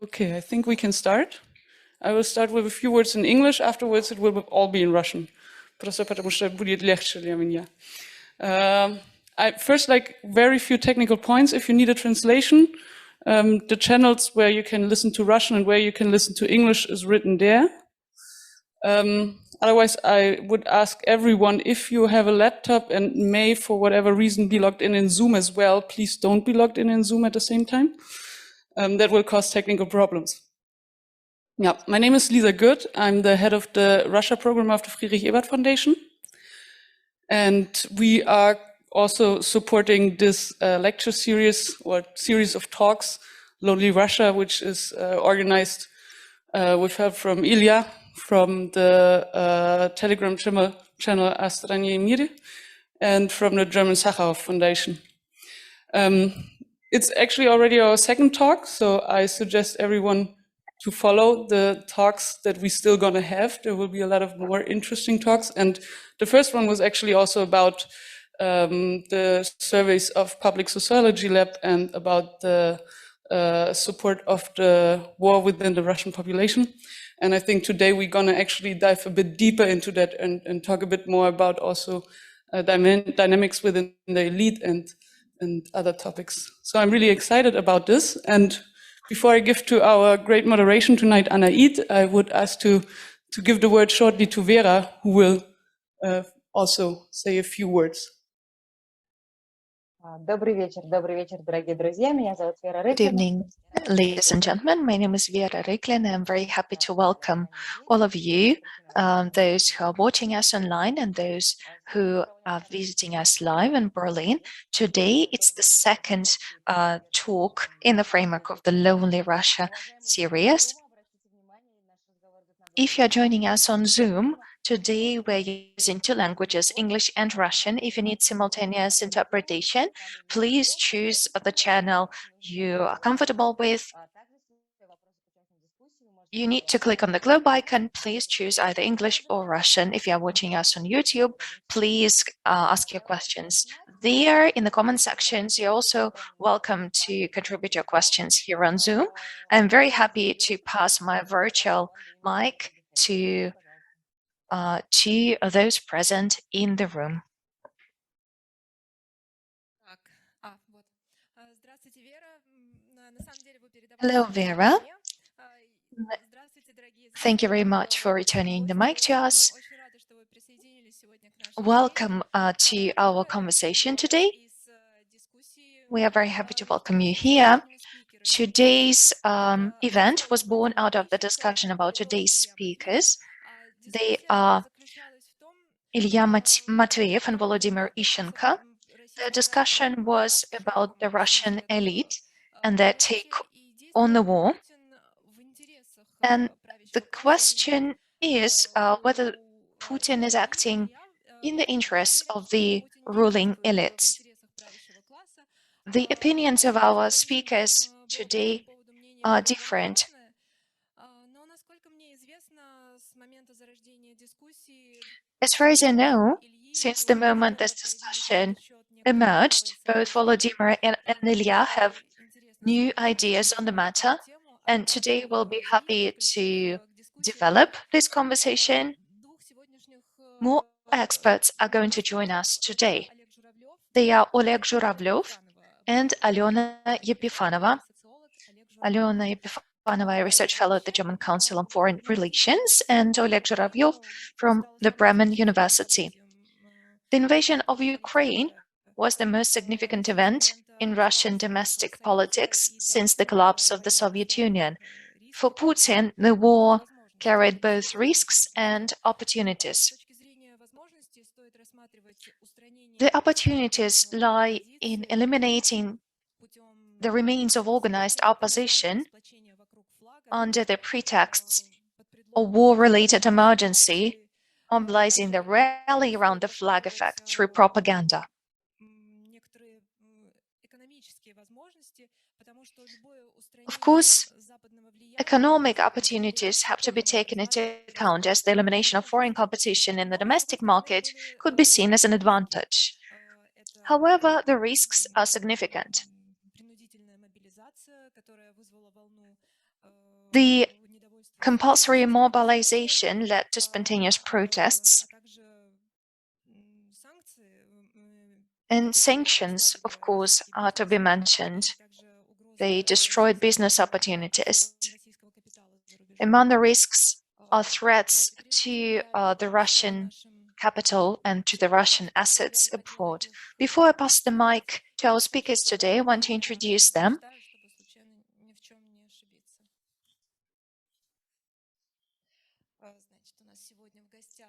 Okay, I think we can start. I will start with a few words in English. Afterwards, it will all be in Russian. First, like very few technical points. If you need a translation, the channels where you can listen to Russian and where you can listen to English is written there. Otherwise, I would ask everyone, if you have a laptop and may, for whatever reason, be logged in Zoom as well, please don't be logged in Zoom at the same time. That will cause technical problems. Yeah, my name is Lisa Good. I'm the head of the Russia program of the Friedrich Ebert Foundation. And we are also supporting this lecture series or series of talks, Lonely Russia, which is organized with help from Ilya, from the Telegram channel Astranie Miri, and from the German Sakharov Foundation. It's actually already our second talk, so I suggest everyone to follow the talks that we're still gonna have. There will be a lot of more interesting talks. And the first one was actually also about the surveys of Public Sociology Lab and about the support of the war within the Russian population. And I think today we're gonna actually dive a bit deeper into that and talk a bit more about also dynamics within the elite and other topics. So I'm really excited about this. And before I give to our great moderation tonight, Anaid, I would ask to give the word shortly to Vera, who will also say a few words. Good evening, ladies and gentlemen. My name is Vera Riklin. I'm very happy to welcome all of you, those who are watching us online and those who are visiting us live in Berlin. Today, it's the second talk in the framework of the Lonely Russia series. If you're joining us on Zoom, today we're using two languages, English and Russian. If you need simultaneous interpretation, please choose the channel you are comfortable with. You need to click on the globe icon. Please choose either English or Russian. If you are watching us on YouTube, please ask your questions there in the comment sections. You're also welcome to contribute your questions here on Zoom. I'm very happy to pass my virtual mic to those present in the room. Hello, Vera. Thank you very much for returning the mic to us. Welcome to our conversation today. We are very happy to welcome you here. Today's event was born out of the discussion about today's speakers. They are Ilya Matveyev and Volodymyr Ishchenko. The discussion was about the Russian elite and their take on the war. And the question is whether Putin is acting in the interests of the ruling elites. The opinions of our speakers today are different. As far as I know, since the moment this discussion emerged, both Volodymyr and Ilya have new ideas on the matter, and today we'll be happy to develop this conversation. More experts are going to join us today. They are Oleg Zhuravlev and Alyona Yepifanova. Alyona Yepifanova, a research fellow at the German Council on Foreign Relations, and Oleg Zhuravlev from the Bremen University. The invasion of Ukraine was the most significant event in Russian domestic politics since the collapse of the Soviet Union. For Putin, the war carried both risks and opportunities. The opportunities lie in eliminating the remains of organized opposition under the pretexts of war-related emergency, mobilizing the rally around the flag effect through propaganda. Of course, economic opportunities have to be taken into account, as the elimination of foreign competition in the domestic market could be seen as an advantage. However, the risks are significant. The compulsory mobilization led to spontaneous protests, and sanctions, of course, are to be mentioned. They destroyed business opportunities. Among the risks are threats to the Russian capital and to the Russian assets abroad. Before I pass the mic to our speakers today, I want to introduce them.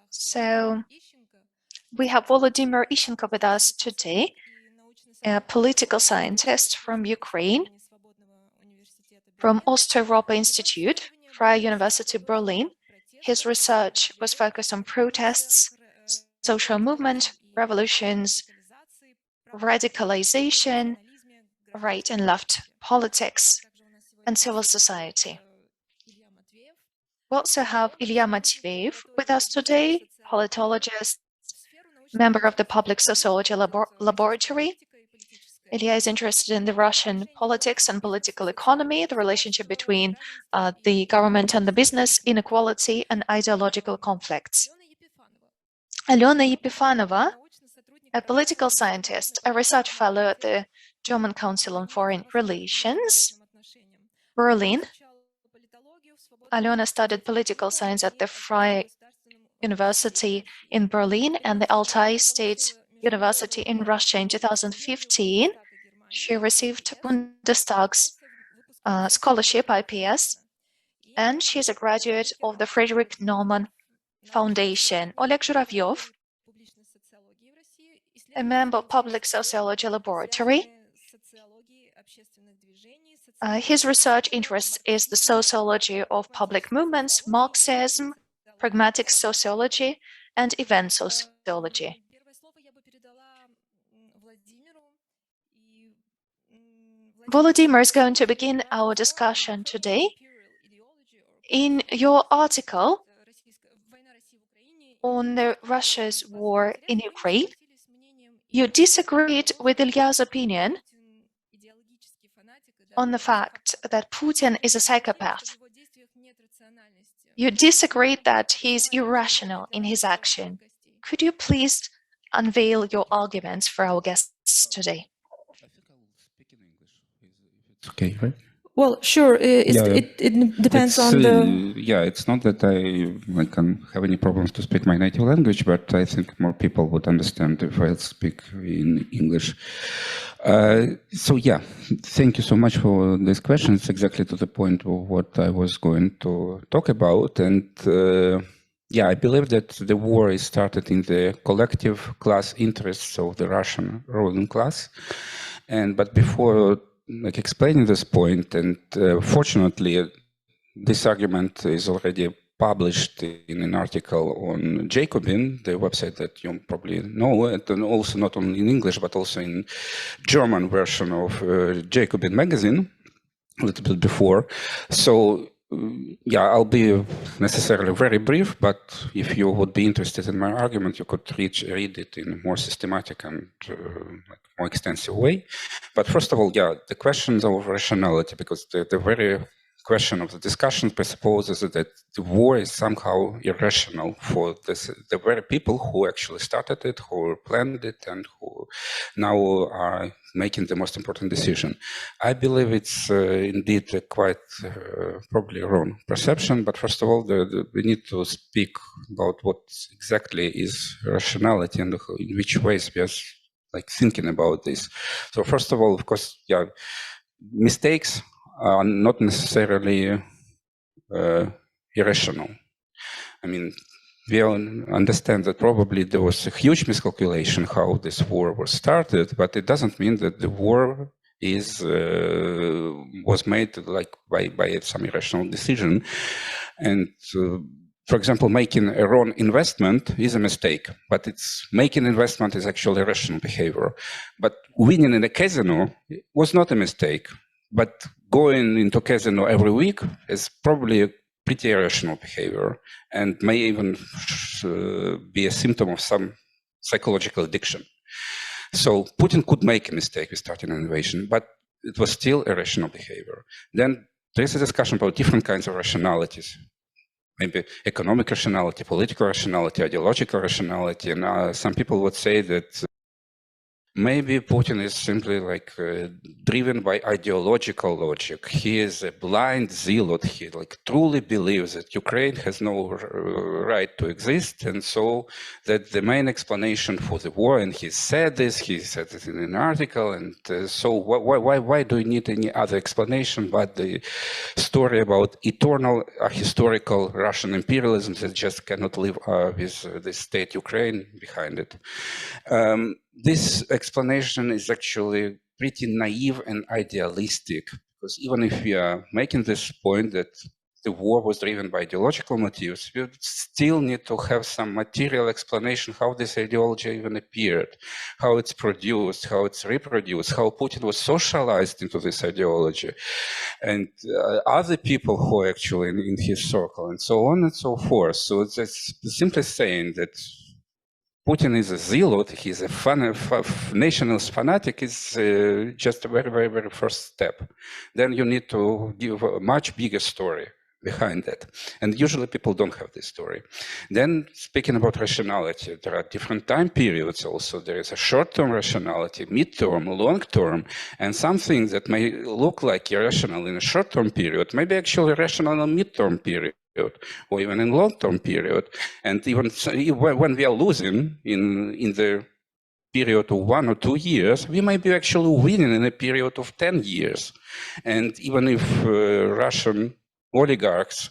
So we have Volodymyr Ishchenko with us today, a political scientist from Ukraine, from Ost-Europa Institute, Freie University Berlin. His research was focused on protests, social movement, revolutions, radicalization, right and left politics, and civil society. We also have Ilya Matveyev with us today, politologist, member of the Public Sociology Laboratory. Ilya is interested in the Russian politics and political economy, the relationship between the government and the business, inequality, and ideological conflicts. Alena Epifanova, a political scientist, a research fellow at the German Council on Foreign Relations, Berlin. Alena studied political science at the Freie University in Berlin and the Altai State University in Russia in 2015. She received Bundestag's scholarship, IPS, and she is a graduate of the Frederick Naumann Foundation. Oleg Zhuravyov, a member of Public Sociology Laboratory. His research interest is the sociology of public movements, Marxism, pragmatic sociology, and event sociology. Volodymyr is going to begin our discussion today. In your article on Russia's war in Ukraine, you disagreed with Ilya's opinion on the fact that Putin is a psychopath. You disagreed that he is irrational in his action. Could you please unveil your arguments for our guests today? Okay, right? Well, sure. It depends on the. Yeah, it's not that I can have any problems to speak my native language, but I think more people would understand if I speak in English. So yeah, thank you so much for this question. It's exactly to the point of what I was going to talk about. And yeah, I believe that the war is started in the collective class interests of the Russian ruling class. But before explaining this point, and fortunately, this argument is already published in an article on Jacobin, the website that you probably know, and also not only in English, but also in German version of Jacobin magazine, a little bit before. So yeah, I'll be necessarily very brief, but if you would be interested in my argument, you could read it in a more systematic and more extensive way. But first of all, yeah, the questions of rationality, because the very question of the discussion presupposes that the war is somehow irrational for the very people who actually started it, who planned it, and who now are making the most important decision. I believe it's indeed a quite probably wrong perception, but first of all, we need to speak about what exactly is rationality and in which ways we are thinking about this. So first of all, of course, yeah, mistakes are not necessarily irrational. I mean, we all understand that probably there was a huge miscalculation how this war was started, but it doesn't mean that the war was made by some irrational decision. And for example, making a wrong investment is a mistake, but making investment is actually rational behavior. But winning in a casino was not a mistake, but going into casino every week is probably a pretty irrational behavior and may even be a symptom of some psychological addiction. So Putin could make a mistake with starting an invasion, but it was still irrational behavior. Then there is a discussion about different kinds of rationalities. Maybe economic rationality, political rationality, ideological rationality. And some people would say that maybe Putin is simply like driven by ideological logic. He is a blind zealot. He like truly believes that Ukraine has no right to exist, and so that the main explanation for the war. And he said it in an article. And so why do we need any other explanation but the story about eternal historical Russian imperialism that just cannot live with the state Ukraine behind it? This explanation is actually pretty naive and idealistic, because even if we are making this point that the war was driven by ideological motives, we still need to have some material explanation how this ideology even appeared, how it's produced, how it's reproduced, how Putin was socialized into this ideology, and other people who are actually in his circle, and so on and so forth. So it's simply saying that Putin is a zealot, he's a nationalist fanatic, is just a very, very, very first step. Then you need to give a much bigger story behind that. And usually people don't have this story. Then speaking about rationality, there are different time periods also. There is a short-term rationality, mid-term, long-term, and something that may look like irrational in a short-term period may be actually rational in a mid-term period, or even in long-term period. And even when we are losing in the period of 1 or 2 years, we might be actually winning in a period of 10 years. And even if Russian oligarchs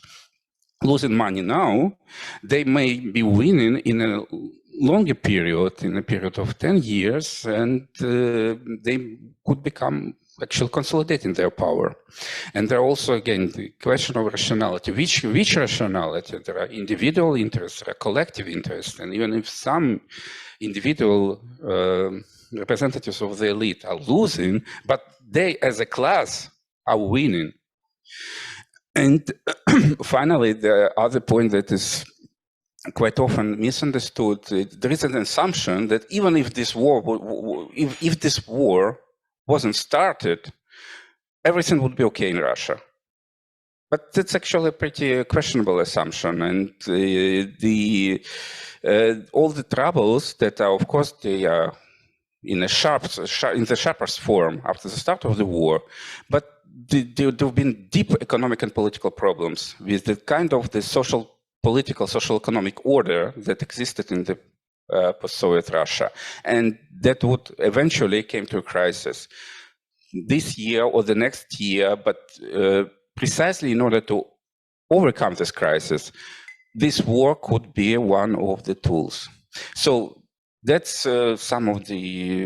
losing money now, they may be winning in a longer period, in a period of 10 years, and they could become actually consolidating their power. And there are also, again, the question of rationality. Which rationality? There are individual interests, there are collective interests, and even if some individual representatives of the elite are losing, but they as a class are winning. And finally, the other point that is quite often misunderstood, there is an assumption that even if this war, if this war wasn't started, everything would be okay in Russia. But that's actually a pretty questionable assumption, and all the troubles that are, of course, they are in the sharpest form after the start of the war, but there have been deep economic and political problems with the kind of the social economic order that existed in the post-Soviet Russia, and that would eventually came to a crisis this year or the next year. But precisely in order to overcome this crisis, this war could be one of the tools. So that's some of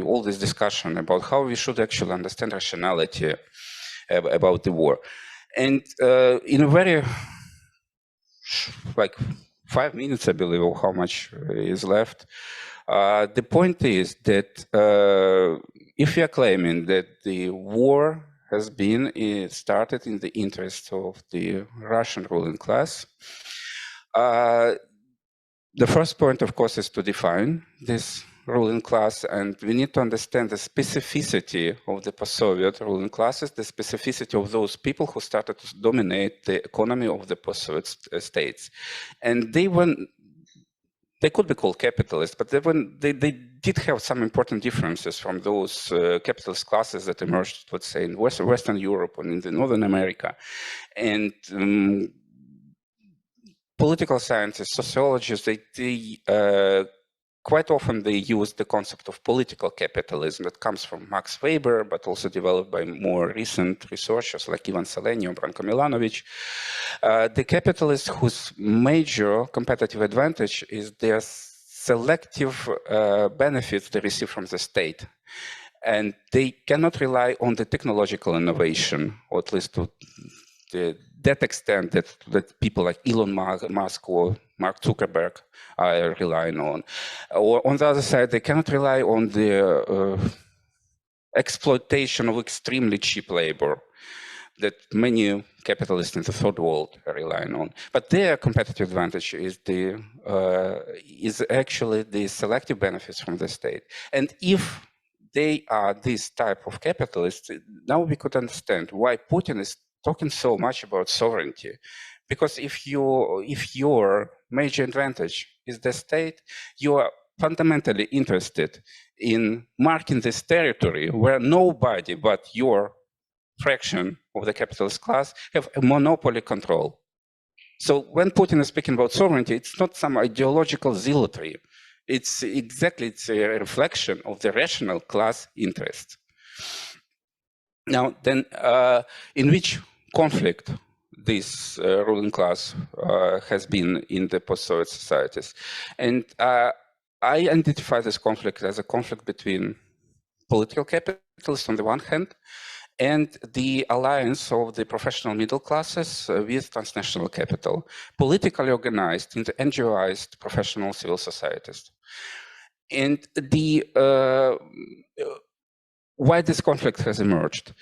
all this discussion about how we should actually understand rationality about the war. And in a very, like 5 minutes, I believe, or how much is left, the point is that if we are claiming that the war has been started in the interest of the Russian ruling class, the first point, of course, is to define this ruling class, and we need to understand the specificity of the post-Soviet ruling classes, the specificity of those people who started to dominate the economy of the post-Soviet states. And they could be called capitalists, but they did have some important differences from those capitalist classes that emerged, let's say, in Western Europe and in Northern America. And political scientists, sociologists, they quite often they use the concept of political capitalism that comes from Max Weber, but also developed by more recent researchers like Ivan Selenio, Branko Milanovic. The capitalists whose major competitive advantage is their selective benefits they receive from the state. And they cannot rely on the technological innovation, or at least to that extent that people like Elon Musk or Mark Zuckerberg are relying on. Or on the other side, they cannot rely on the exploitation of extremely cheap labor that many capitalists in the third world are relying on. But their competitive advantage is actually the selective benefits from the state. And if they are this type of capitalists, now we could understand why Putin is talking so much about sovereignty, because if your major advantage is the state, you are fundamentally interested in marking this territory where nobody but your fraction of the capitalist class have a monopoly control. So when Putin is speaking about sovereignty, it's not some ideological zealotry. It's a reflection of the rational class interest. Now, then, in which conflict this ruling class has been in the post-Soviet societies? And I identify this conflict as a conflict between political capitalists on the one hand, and the alliance of the professional middle classes with transnational capital, politically organized in the NGOized professional civil societies. And why this conflict has emerged?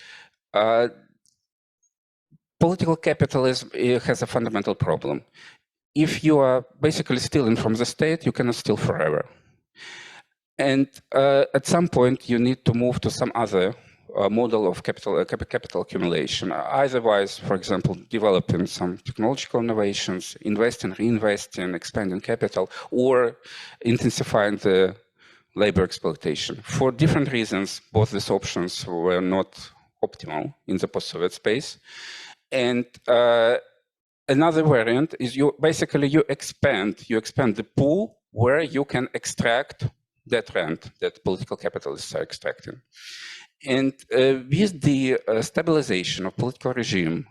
Political capitalism has a fundamental problem. If you are basically stealing from the state, you cannot steal forever. And at some point, you need to move to some other model of capital accumulation. Otherwise, for example, developing some technological innovations, investing, reinvesting, expanding capital, or intensifying the labor exploitation. For different reasons, both these options were not optimal in the post-Soviet space. And another variant is you expand the pool where you can extract that rent that political capitalists are extracting. And with the stabilization of political regime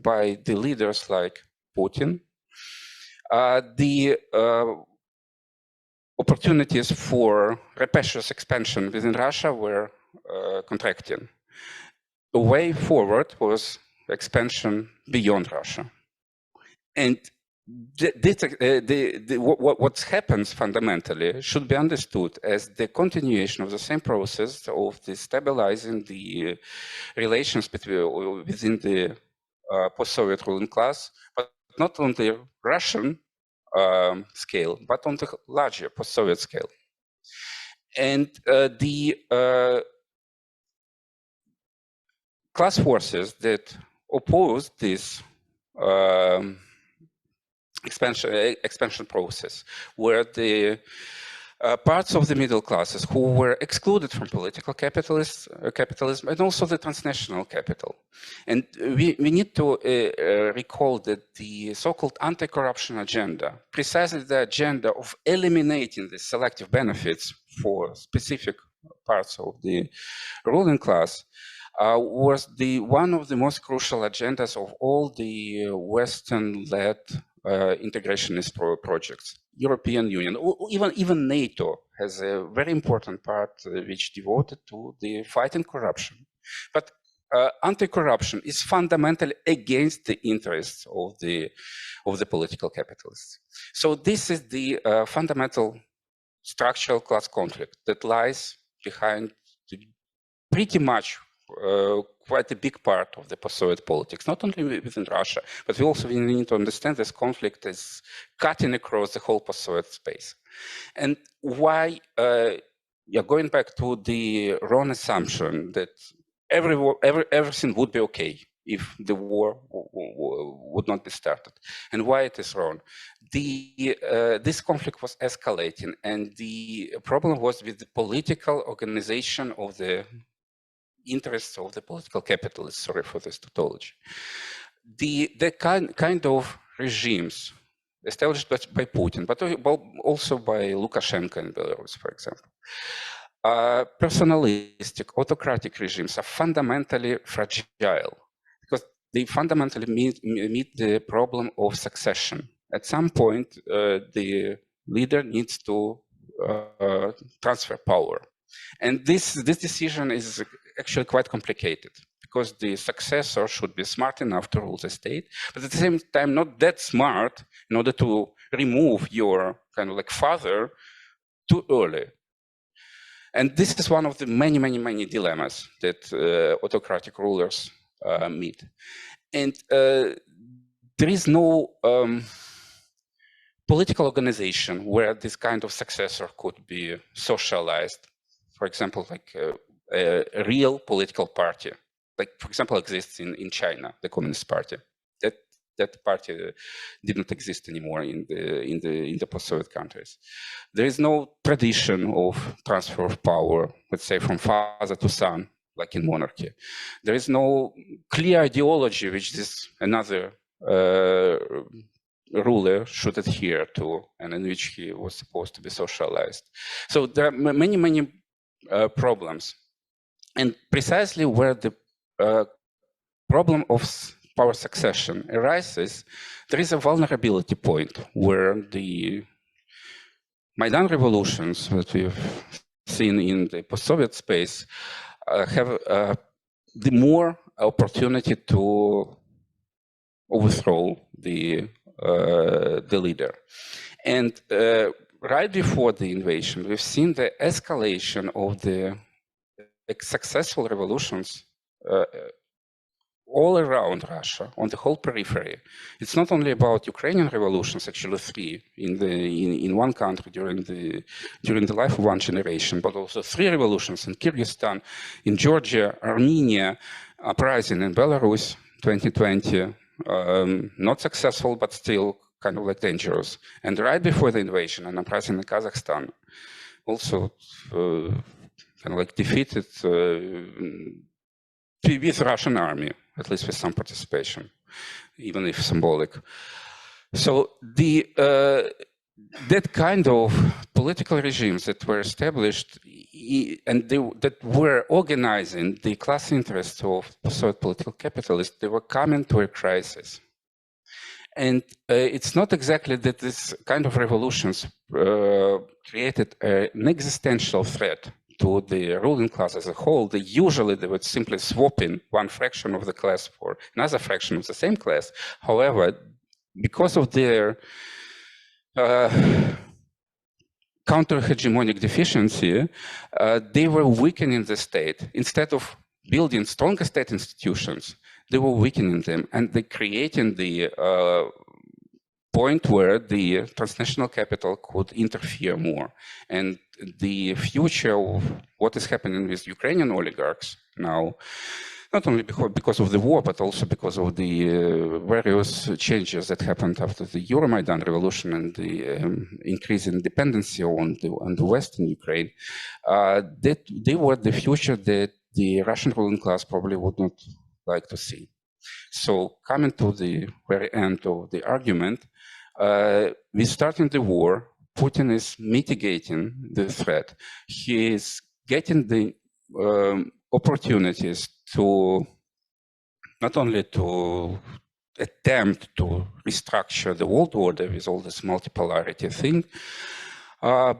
by the leaders like Putin, the opportunities for rapacious expansion within Russia were contracting. The way forward was expansion beyond Russia. And what happens fundamentally should be understood as the continuation of the same process of destabilizing the relations within the post-Soviet ruling class, but not on the Russian scale, but on the larger post-Soviet scale. And the class forces that oppose this expansion process were the parts of the middle classes who were excluded from political capitalism and also the transnational capital. And we need to recall that the so-called anti-corruption agenda, precisely the agenda of eliminating the selective benefits for specific parts of the ruling class, was one of the most crucial agendas of all the Western-led integrationist projects. European Union, even NATO has a very important part which devoted to the fighting corruption. But anti-corruption is fundamentally against the interests of the political capitalists. So this is the fundamental structural class conflict that lies behind pretty much quite a big part of the post-Soviet politics, not only within Russia, but we also need to understand this conflict is cutting across the whole post-Soviet space. And why, going back to the wrong assumption that everything would be okay if the war would not be started, and why it is wrong. This conflict was escalating, and the problem was with the political organization of the interests of the political capitalists, sorry for this tautology. The kind of regimes established by Putin, but also by Lukashenko in Belarus, for example, personalistic, autocratic regimes are fundamentally fragile because they fundamentally meet the problem of succession. At some point, the leader needs to transfer power. And this decision is actually quite complicated because the successor should be smart enough to rule the state, but at the same time not that smart in order to remove your kind of like father too early. And this is one of the many, many, many dilemmas that autocratic rulers meet. And there is no political organization where this kind of successor could be socialized. For example, like a real political party, like, for example, exists in China, the Communist Party. That party did not exist anymore in the post-Soviet countries. There is no tradition of transfer of power, let's say from father to son, like in monarchy. There is no clear ideology which this another ruler should adhere to, and in which he was supposed to be socialized. So there are many problems, and precisely where the problem of power succession arises, there is a vulnerability point where the Maidan revolutions that we've seen in the post-Soviet space have the more opportunity to overthrow the leader. And right before the invasion, we've seen the escalation of the successful revolutions all around Russia, on the whole periphery. It's not only about Ukrainian revolutions, actually 3 in one country during the life of one generation, but also 3 revolutions in Kyrgyzstan, in Georgia, Armenia, uprising in Belarus, 2020, not successful, but still kind of like dangerous. And right before the invasion, an uprising in Kazakhstan, also kind of like defeated with Russian army, at least with some participation, even if symbolic. So that kind of political regimes that were established and that were organizing the class interests of Soviet political capitalists, they were coming to a crisis. And it's not exactly that this kind of revolutions created an existential threat to the ruling class as a whole. They would simply swap in one fraction of the class for another fraction of the same class. However, because of their counter-hegemonic deficiency, they were weakening the state. Instead of building stronger state institutions, they were weakening them, and they creating the point where the transnational capital could interfere more. And the future of what is happening with Ukrainian oligarchs now, not only because of the war, but also because of the various changes that happened after the Euromaidan revolution and the increasing dependency on the West in Ukraine, that they were the future that the Russian ruling class probably would not like to see. So coming to the very end of the argument, with starting the war, Putin is mitigating the threat. He is getting the opportunities to not only to attempt to restructure the world order with all this multipolarity thing,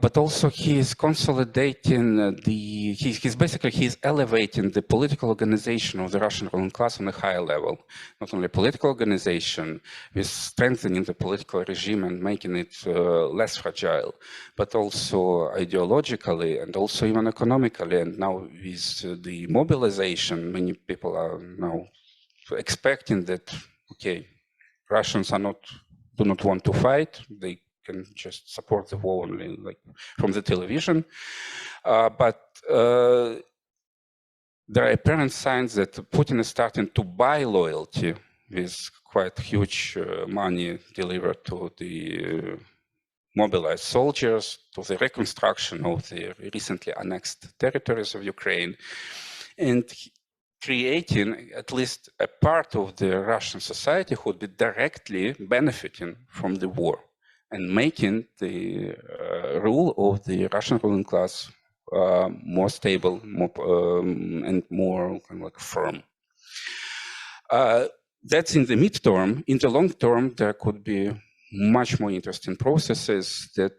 but also he is consolidating he's elevating the political organization of the Russian ruling class on a higher level. Not only political organization, with strengthening the political regime and making it less fragile, but also ideologically and also even economically. And now with the mobilization, many people are now expecting that, okay, Russians do not want to fight. They can just support the war only, like from the television. But there are apparent signs that Putin is starting to buy loyalty with quite huge money delivered to the mobilized soldiers, to the reconstruction of the recently annexed territories of Ukraine, and creating at least a part of the Russian society who would be directly benefiting from the war, and making the rule of the Russian ruling class more stable, and more kind of like firm. That's in the midterm. In the long term, there could be much more interesting processes that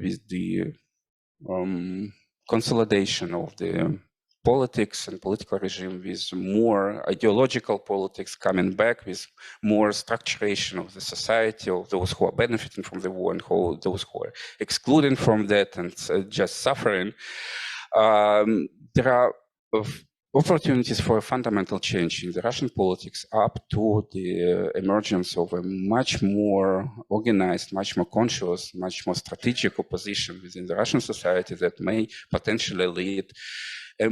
with the consolidation of the politics and political regime, with more ideological politics coming back, with more structuration of the society, of those who are benefiting from the war and those who are excluded from that and just suffering. There are opportunities for a fundamental change in the Russian politics up to the emergence of a much more organized, much more conscious, much more strategic opposition within the Russian society that may potentially lead a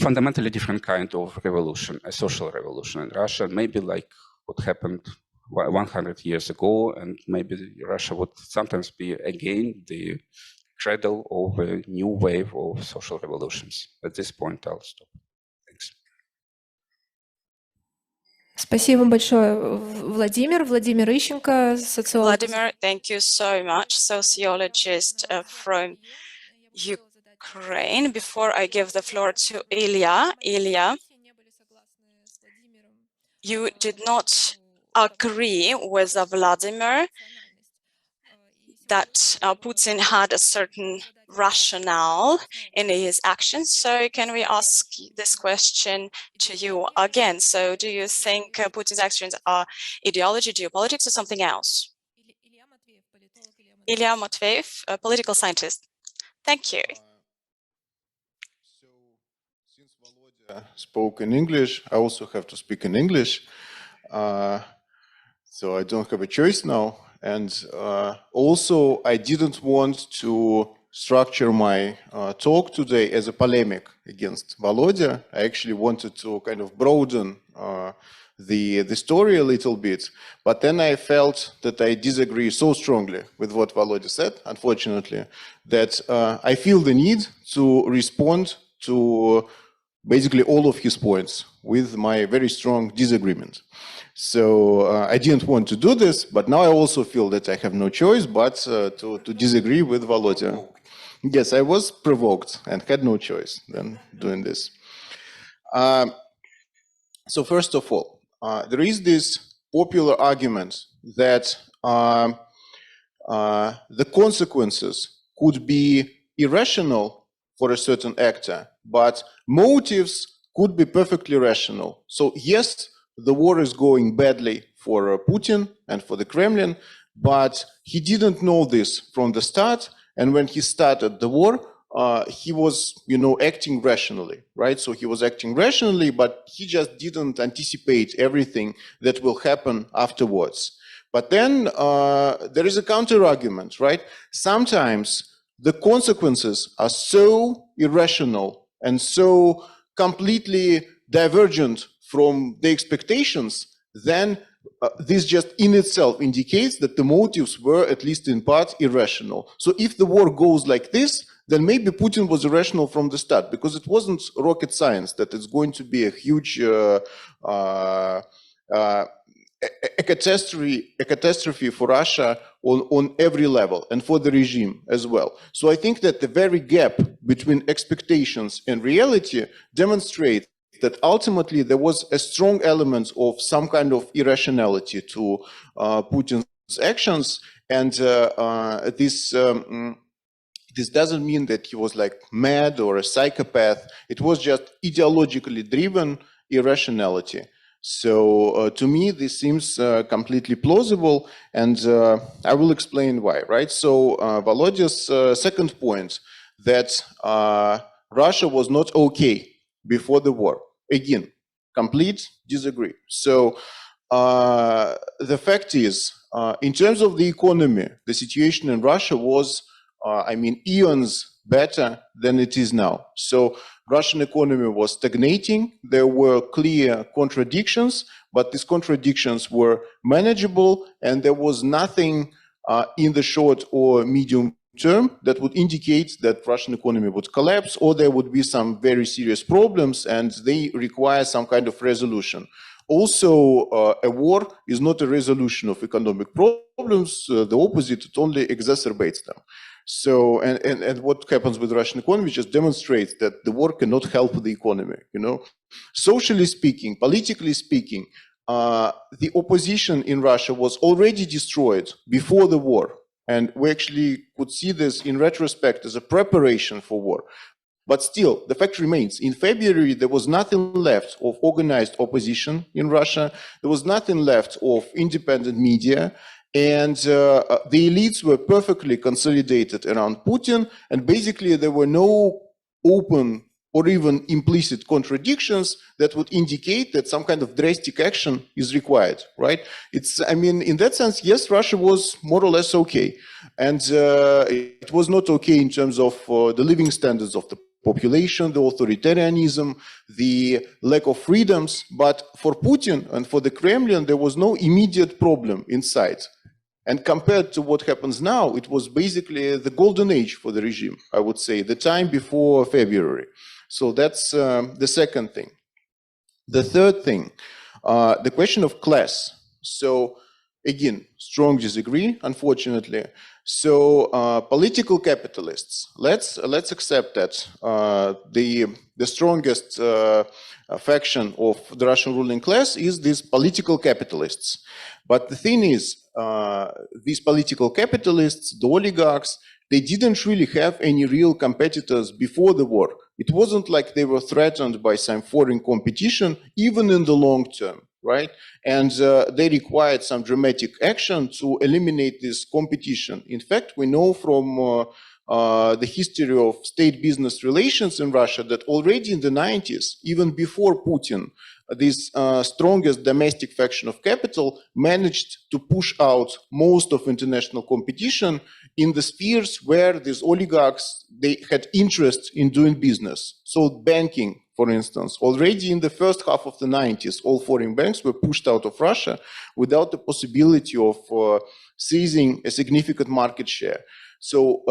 fundamentally different kind of revolution, a social revolution in Russia, maybe like what happened 100 years ago, and maybe Russia would sometimes be again the cradle of a new wave of social revolutions. At this point, I'll stop. Thanks. Спасибо большое, Владимир. Владимир Ищенко, социолог. Vladimir, thank you so much, sociologist from Ukraine. Before I give the floor to Ilya, you did not agree with Vladimir that Putin had a certain rationale in his actions. So can we ask this question to you again? So do you think Putin's actions are ideology, geopolitics, or something else? Ilya Matveyev, a political scientist. Thank you. So, since Volodya spoke in English, I also have to speak in English. So I don't have a choice now. And also, I didn't want to structure my talk today as a polemic against Volodya. I actually wanted to kind of broaden the story a little bit. But then I felt that I disagree so strongly with what Volodya said, unfortunately, that I feel the need to respond to basically all of his points with my very strong disagreement. So I didn't want to do this, but now I also feel that I have no choice but to disagree with Volodya. Yes, I was provoked and had no choice than doing this. So first of all, there is this popular argument that the consequences could be irrational for a certain actor, but motives could be perfectly rational. So yes, the war is going badly for Putin and for the Kremlin, but he didn't know this from the start. And when he started the war, he was, acting rationally, right? So he was acting rationally, but he just didn't anticipate everything that will happen afterwards. But then there is a counter argument, right? Sometimes the consequences are so irrational and so completely divergent from the expectations, then this just in itself indicates that the motives were, at least in part, irrational. So if the war goes like this, then maybe Putin was irrational from the start, because it wasn't rocket science that it's going to be a huge catastrophe for Russia on every level, and for the regime as well. So I think that the very gap between expectations and reality demonstrates that ultimately there was a strong element of some kind of irrationality to Putin's actions, and this doesn't mean that he was like mad or a psychopath. It was just ideologically driven irrationality. So to me, this seems completely plausible, and I will explain why, right? So Volodya's second point, that Russia was not okay before the war. Again, complete disagree. So the fact is, in terms of the economy, the situation in Russia was, eons better than it is now. So Russian economy was stagnating. There were clear contradictions, but these contradictions were manageable, and there was nothing in the short or medium term that would indicate that Russian economy would collapse, or there would be some very serious problems and they require some kind of resolution. Also, a war is not a resolution of economic problems. The opposite, it only exacerbates them. So, and what happens with the Russian economy just demonstrates that the war cannot help the economy, Socially speaking, politically speaking, the opposition in Russia was already destroyed before the war. And we actually could see this in retrospect as a preparation for war. But still, the fact remains, in February, there was nothing left of organized opposition in Russia. There was nothing left of independent media. And the elites were perfectly consolidated around Putin. And basically, there were no open or even implicit contradictions that would indicate that some kind of drastic action is required, right? I mean, in that sense, yes, Russia was more or less okay. And it was not okay in terms of the living standards of the population, the authoritarianism, the lack of freedoms. But for Putin and for the Kremlin, there was no immediate problem in sight. And compared to what happens now, it was basically the golden age for the regime, I would say, the time before February. So that's the second thing. The third thing, the question of class. So again, strong disagree, unfortunately. So political capitalists, let's accept that the strongest faction of the Russian ruling class is these political capitalists. But the thing is, these political capitalists, the oligarchs, they didn't really have any real competitors before the war. It wasn't like they were threatened by some foreign competition, even in the long term, right? And they required some dramatic action to eliminate this competition. In fact, we know from the history of state-business relations in Russia that already in the 90s, even before Putin, this strongest domestic faction of capital managed to push out most of international competition in the spheres where these oligarchs, they had interest in doing business. So banking, for instance, already in the first half of the 90s, all foreign banks were pushed out of Russia without the possibility of seizing a significant market share. So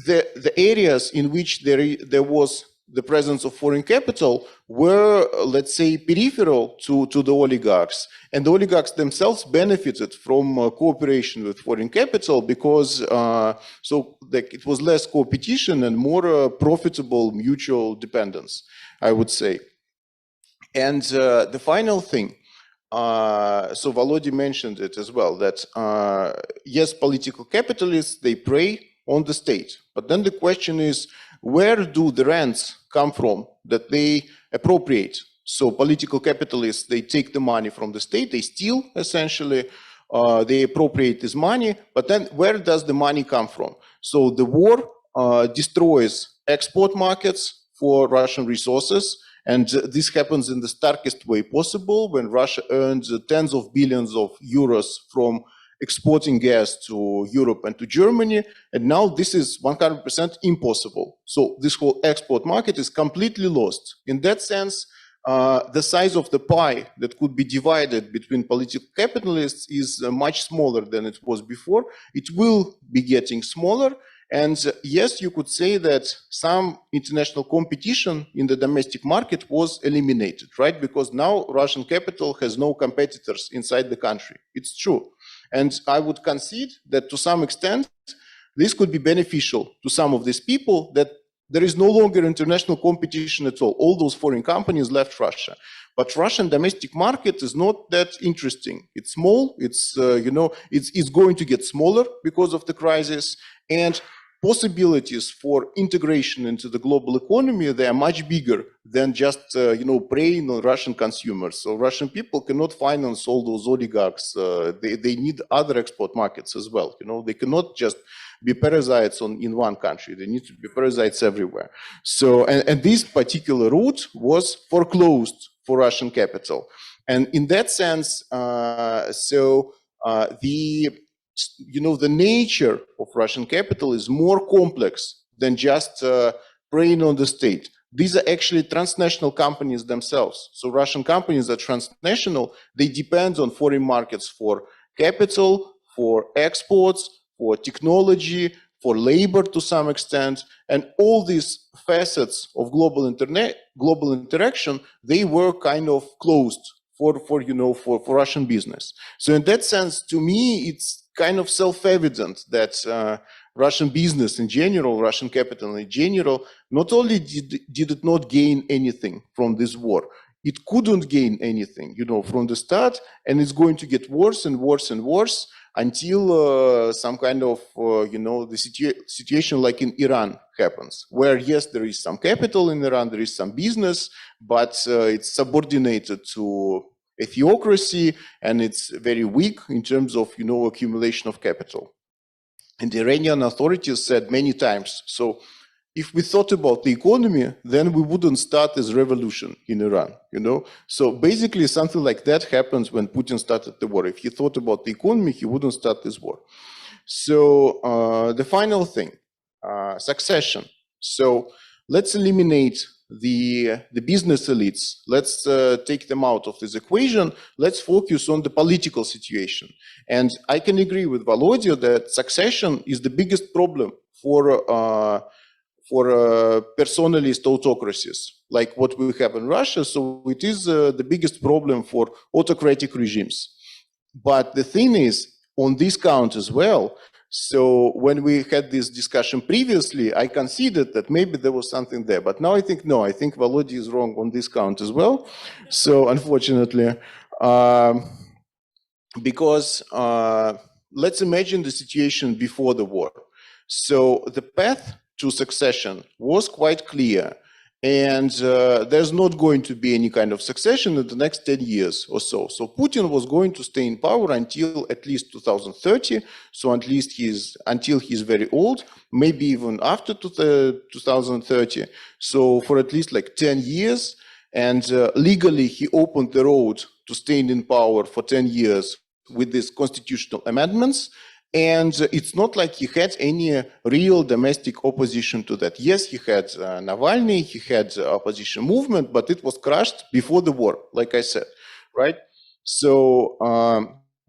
the areas in which there was the presence of foreign capital were, let's say, peripheral to the oligarchs. And the oligarchs themselves benefited from cooperation with foreign capital because it was less competition and more profitable mutual dependence, I would say. And the final thing, so Volodya mentioned it as well, that yes, political capitalists, they prey on the state. But then the question is, where do the rents come from that they appropriate? So political capitalists, they take the money from the state, they steal essentially, they appropriate this money, but then where does the money come from? So the war destroys export markets for Russian resources, and this happens in the starkest way possible when Russia earns tens of billions of euros from exporting gas to Europe and to Germany, and now this is 100% impossible. So this whole export market is completely lost. In that sense, the size of the pie that could be divided between political capitalists is much smaller than it was before. It will be getting smaller. And yes, you could say that some international competition in the domestic market was eliminated, right? Because now Russian capital has no competitors inside the country. It's true. And I would concede that to some extent, this could be beneficial to some of these people, that there is no longer international competition at all. All those foreign companies left Russia. But Russian domestic market is not that interesting. It's small. It's, it's going to get smaller because of the crisis. And possibilities for integration into the global economy, they are much bigger than just, preying on Russian consumers. So Russian people cannot finance all those oligarchs. They need other export markets as well. They cannot just be parasites in one country. They need to be parasites everywhere. So, and this particular route was foreclosed for Russian capital. And in that sense, the nature of Russian capital is more complex than just preying on the state. These are actually transnational companies themselves. So Russian companies are transnational. They depend on foreign markets for capital, for exports, for technology, for labor to some extent. And all these facets of global interaction, they were kind of closed for Russian business. So in that sense, to me, it's kind of self-evident that Russian business in general, Russian capital in general, not only did it not gain anything from this war, it couldn't gain anything, from the start, and it's going to get worse and worse and worse until some kind of, the situation like in Iran happens, where yes, there is some capital in Iran, there is some business, but it's subordinated to a theocracy, and it's very weak in terms of, accumulation of capital. And the Iranian authorities said many times, so if we thought about the economy, then we wouldn't start this revolution in Iran, you know? So basically something like that happens when Putin started the war. If he thought about the economy, he wouldn't start this war. So the final thing, succession. So let's eliminate the business elites. Let's take them out of this equation. Let's focus on the political situation. And I can agree with Volodya that succession is the biggest problem for personalist autocracies like what we have in Russia. So it is the biggest problem for autocratic regimes. But the thing is, on this count as well, so when we had this discussion previously, I conceded that maybe there was something there. But now I think, no, I think Volodya is wrong on this count as well. So unfortunately, because let's imagine the situation before the war. So the path to succession was quite clear. And there's not going to be any kind of succession in the next 10 years or so. So Putin was going to stay in power until at least 2030. So at least until he's very old, maybe even after 2030. So for at least like 10 years. And legally, he opened the road to staying in power for 10 years with these constitutional amendments. And it's not like he had any real domestic opposition to that. Yes, he had Navalny, he had opposition movement, but it was crushed before the war, like I said, right? So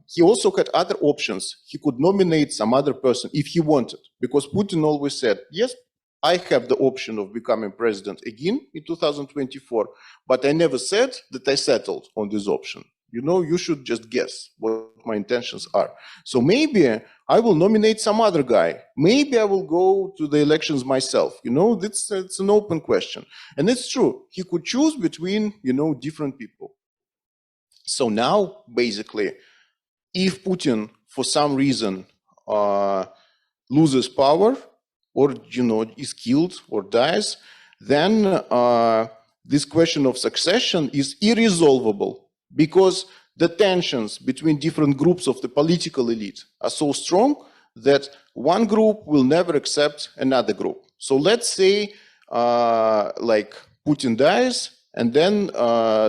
he also had other options. He could nominate some other person if he wanted, because Putin always said, yes, I have the option of becoming president again in 2024, but I never said that I settled on this option. You know, you should just guess what my intentions are. So maybe I will nominate some other guy. Maybe I will go to the elections myself. You know, it's an open question. And it's true. He could choose between, you know, different people. So now, basically, if Putin, for some reason, loses power or, you know, is killed or dies, then this question of succession is irresolvable. Because the tensions between different groups of the political elite are so strong that one group will never accept another group. So let's say like Putin dies and then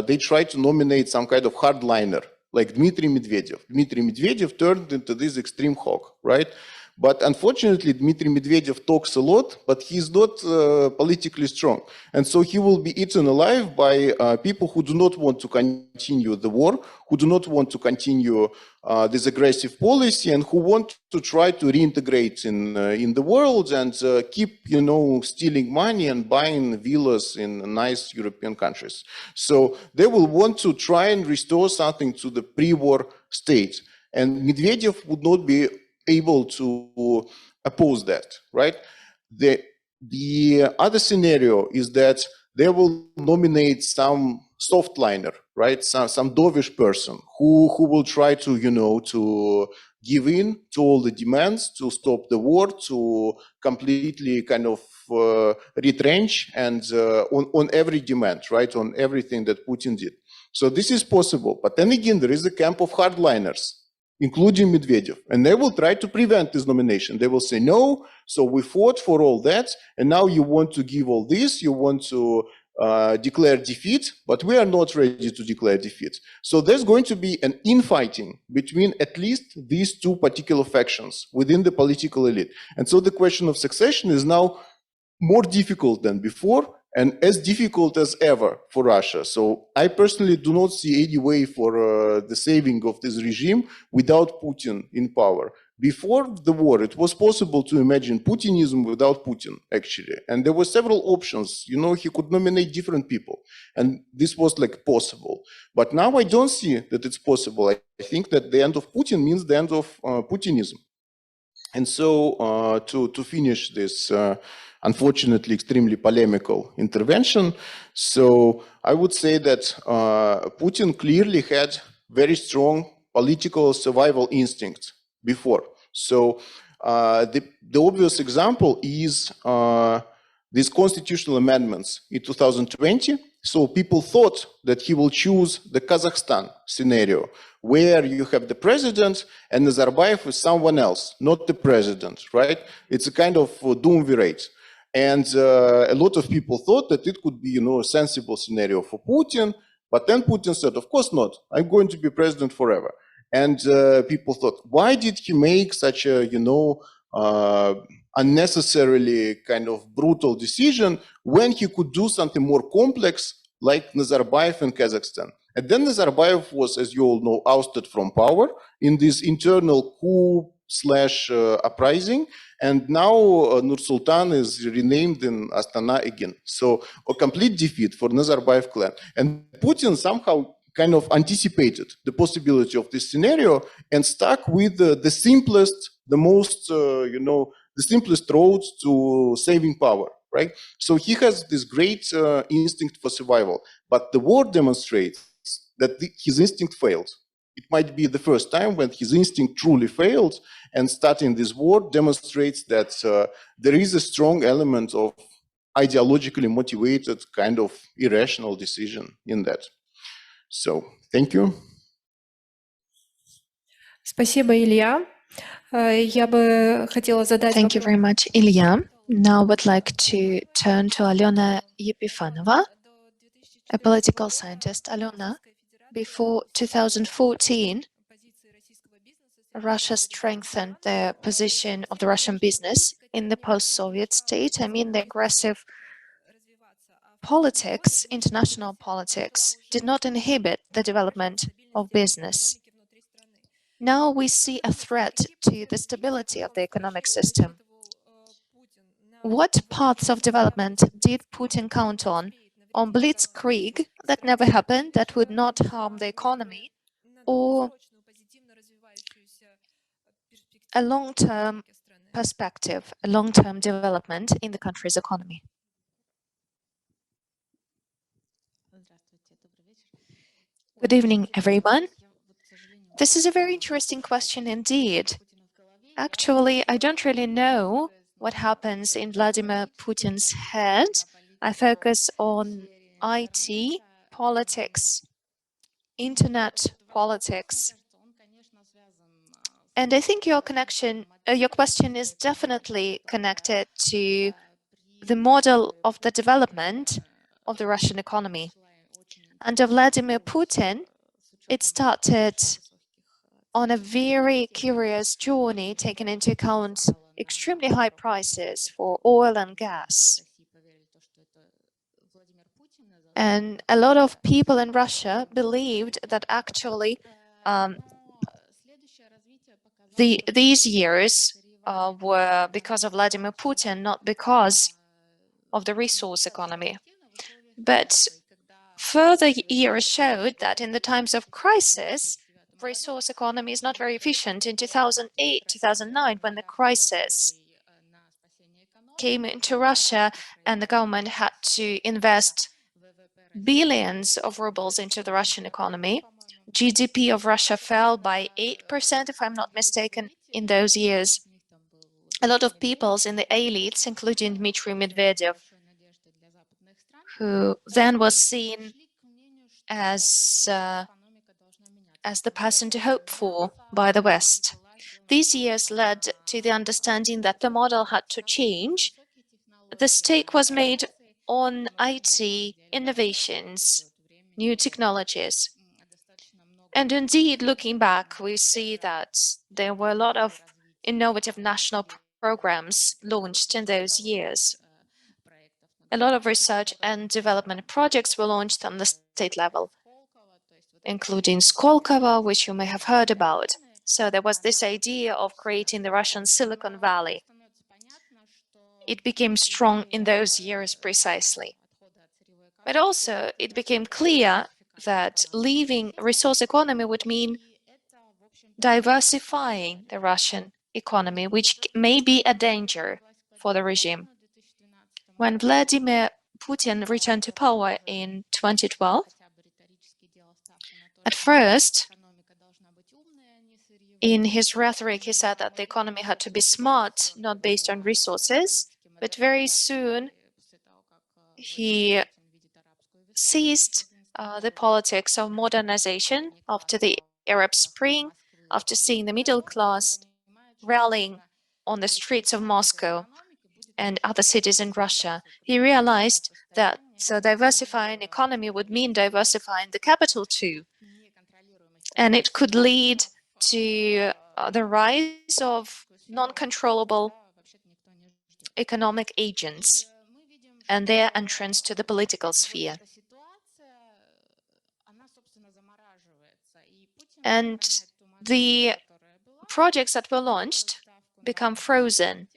they try to nominate some kind of hardliner like Dmitry Medvedev. Dmitry Medvedev turned into this extreme hawk, right? But unfortunately, Dmitry Medvedev talks a lot, but he's not politically strong. And so he will be eaten alive by people who do not want to continue the war, who do not want to continue this aggressive policy, and who want to try to reintegrate in the world and keep, you know, stealing money and buying villas in nice European countries. So they will want to try and restore something to the pre-war state. And Medvedev would not be able to oppose that, right? The other scenario is that they will nominate some softliner, right? Some dovish person who will try to, you know, to give in to all the demands, to stop the war, to completely kind of retrench and on every demand, right? On everything that Putin did. So this is possible. But then again, there is a camp of hardliners, including Medvedev, and they will try to prevent this nomination. They will say, no, so we fought for all that, and now you want to give all this, you want to declare defeat, but we are not ready to declare defeat. So there's going to be an infighting between at least these two particular factions within the political elite. And so the question of succession is now more difficult than before, and as difficult as ever for Russia. So I personally do not see any way for the saving of this regime without Putin in power. Before the war, it was possible to imagine Putinism without Putin, actually. And there were several options. You know, he could nominate different people. And this was like possible. But now I don't see that it's possible. I think that the end of Putin means the end of Putinism. And so to finish this unfortunately extremely polemical intervention, so I would say that Putin clearly had very strong political survival instinct before. So the obvious example is these constitutional amendments in 2020. So people thought that he will choose the Kazakhstan scenario, where you have the president and Nazarbayev is someone else, not the president, right? It's a kind of triumvirate. And a lot of people thought that it could be, a sensible scenario for Putin. But then Putin said, of course not. I'm going to be president forever. And people thought, why did he make such a, unnecessarily kind of brutal decision when he could do something more complex like Nazarbayev in Kazakhstan? And then Nazarbayev was, as you all know, ousted from power in this internal coup / uprising. And now Nur-Sultan is renamed in Astana again. So a complete defeat for Nazarbayev clan. And Putin somehow kind of anticipated the possibility of this scenario and stuck with the simplest, the most, the simplest roads to saving power, right? So he has this great instinct for survival. But the war demonstrates that his instinct failed. It might be the first time when his instinct truly failed, and starting this war demonstrates that there is a strong element of ideologically motivated kind of irrational decision in that. So, thank you. Спасибо, Илья. Я бы хотела задать Thank you very much, Ilya. Now I would like to turn to Alyona Yepifanova, a political scientist. Alyona, before 2014, Russia strengthened the position of the Russian business in the post-Soviet state. I mean, the aggressive politics, international politics, did not inhibit the development of business. Now we see a threat to the stability of the economic system. What paths of development did Putin count on blitzkrieg that never happened, that would not harm the economy, or a long-term perspective, a long-term development in the country's economy? Good evening, everyone. This is a very interesting question indeed. Actually, I don't really know what happens in Vladimir Putin's head. I focus on IT, politics, internet politics. And I think your question is definitely connected to the model of the development of the Russian economy. Under Vladimir Putin, it started on a very curious journey, taking into account extremely high prices for oil and gas. And a lot of people in Russia believed that actually these years were because of Vladimir Putin, not because of the resource economy. But further years showed that in the times of crisis, resource economy is not very efficient. In 2008, 2009, when the crisis came into Russia and the government had to invest billions of rubles into the Russian economy, GDP of Russia fell by 8%, if I'm not mistaken, in those years. A lot of peoples in the elites, including Dmitry Medvedev, who then was seen as the person to hope for by the West. These years led to the understanding that the model had to change. The stake was made on IT, innovations, new technologies. And indeed, looking back, we see that there were a lot of innovative national programs launched in those years. A lot of research and development projects were launched on the state level, including Skolkovo, which you may have heard about. So there was this idea of creating the Russian Silicon Valley. It became strong in those years precisely. But also, it became clear that leaving resource economy would mean diversifying the Russian economy, which may be a danger for the regime. When Vladimir Putin returned to power in 2012, at first, in his rhetoric, he said that the economy had to be smart, not based on resources, but very soon he seized the politics of modernization after the Arab Spring, after seeing the middle class rallying on the streets of Moscow. and other cities in Russia. He realized that diversifying economy would mean diversifying the capital too, and it could lead to the rise of non-controllable economic agents and their entrance to the political sphere. And the projects that were launched become frozen.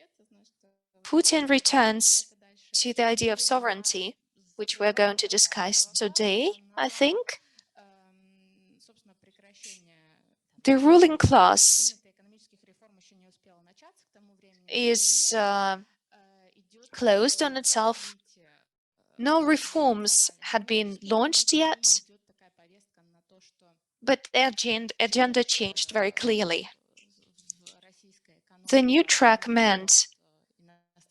Putin returns to the idea of sovereignty, which we're going to discuss today, I think. The ruling class is closed on itself. No reforms had been launched yet, but the agenda changed very clearly. The new track meant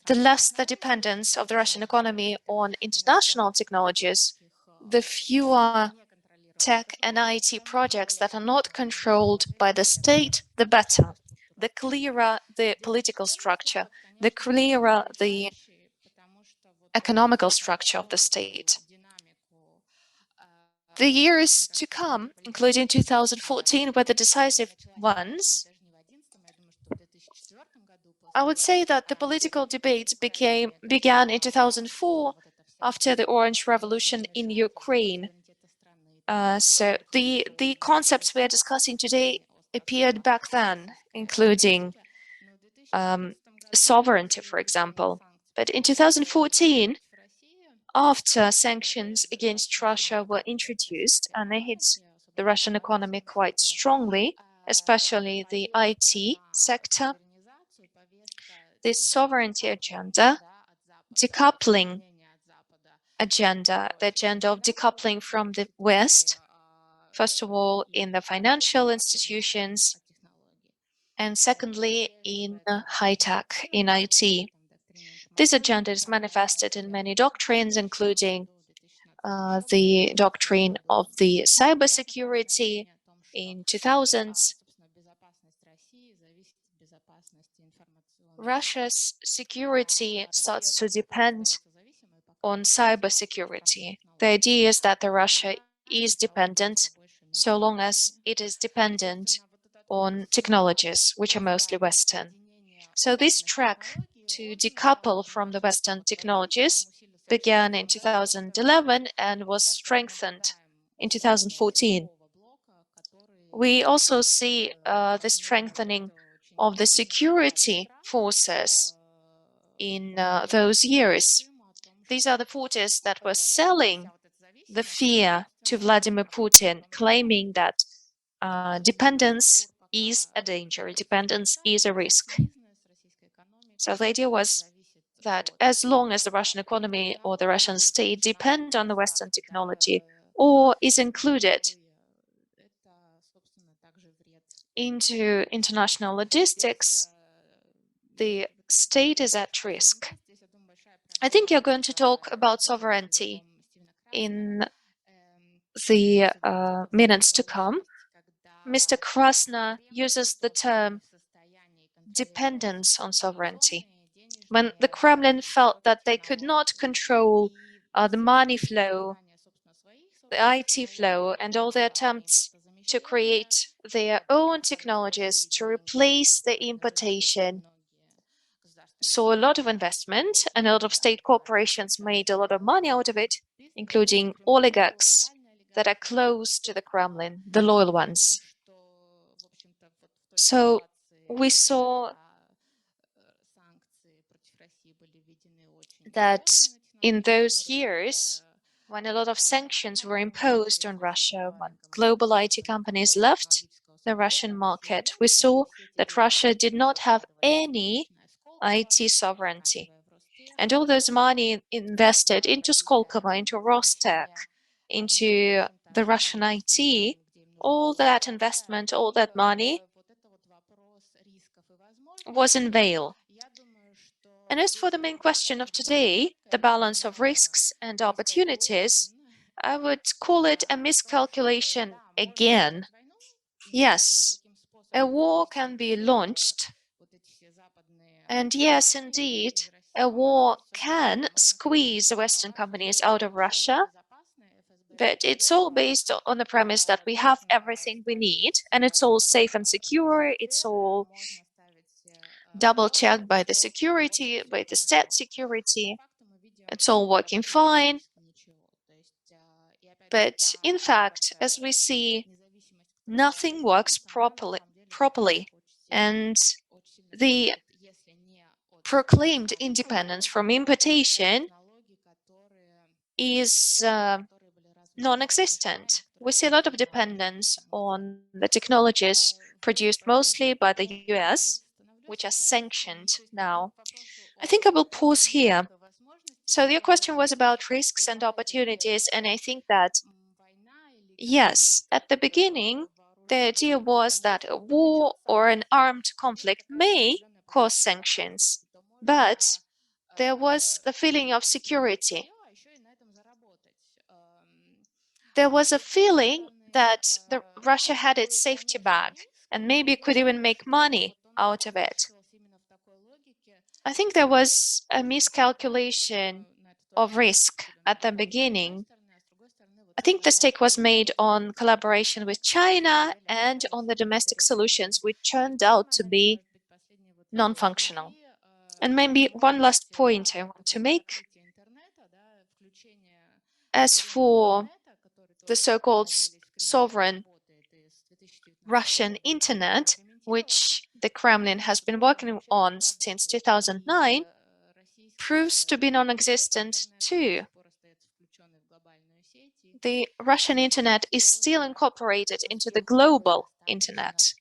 the less the dependence of the Russian economy on international technologies, the fewer tech and IT projects that are not controlled by the state, the better. The clearer the political structure, the clearer the economical structure of the state. The years to come, including 2014, were the decisive ones. I would say that the political debates began in 2004 after the Orange Revolution in Ukraine. So the concepts we are discussing today appeared back then, including sovereignty, for example. But in 2014, after sanctions against Russia were introduced and they hit the Russian economy quite strongly, especially the IT sector, this sovereignty agenda, decoupling agenda, the agenda of decoupling from the West, first of all, in the financial institutions, and secondly, in high tech, in IT. This agenda is manifested in many doctrines, including the doctrine of the cybersecurity in 2000s. Russia's security starts to depend on cybersecurity. The idea is that Russia is dependent so long as it is dependent on technologies, which are mostly Western. So this track to decouple from the Western technologies began in 2011 and was strengthened in 2014. We also see the strengthening of the security forces in those years. These are the forces that were selling the fear to Vladimir Putin, claiming that dependence is a danger, dependence is a risk. So the idea was that as long as the Russian economy or the Russian state depend on the Western technology or is included into international logistics, the state is at risk. I think you're going to talk about sovereignty in the minutes to come. Mr. Krasner uses the term dependence on sovereignty. When the Kremlin felt that they could not control the money flow, the IT flow, and all the attempts to create their own technologies to replace the importation, saw a lot of investment and a lot of state corporations made a lot of money out of it, including oligarchs that are close to the Kremlin, the loyal ones. So we saw that in those years, when a lot of sanctions were imposed on Russia, when global IT companies left the Russian market, we saw that Russia did not have any IT sovereignty. And all those money invested into Skolkovo, into Rostec, into the Russian IT, all that investment, all that money was in vain. And as for the main question of today, the balance of risks and opportunities, I would call it a miscalculation again. Yes, a war can be launched. And yes, indeed, a war can squeeze the Western companies out of Russia, but it's all based on the premise that we have everything we need and it's all safe and secure. It's all double checked by the security, by the state security. It's all working fine. But in fact, as we see, nothing works properly. And the proclaimed independence from importation is non-existent. We see a lot of dependence on the technologies produced mostly by the US, which are sanctioned now. I think I will pause here. So your question was about risks and opportunities, and I think that, yes, at the beginning, the idea was that a war or an armed conflict may cause sanctions, but there was the feeling of security. There was a feeling that Russia had its safety bag and maybe could even make money out of it. I think there was a miscalculation of risk at the beginning. I think the stake was made on collaboration with China and on the domestic solutions, which turned out to be non-functional. And maybe one last point I want to make. As for the so-called sovereign Russian internet, which the Kremlin has been working on since 2009, proves to be non-existent too. The Russian internet is still incorporated into the global internet.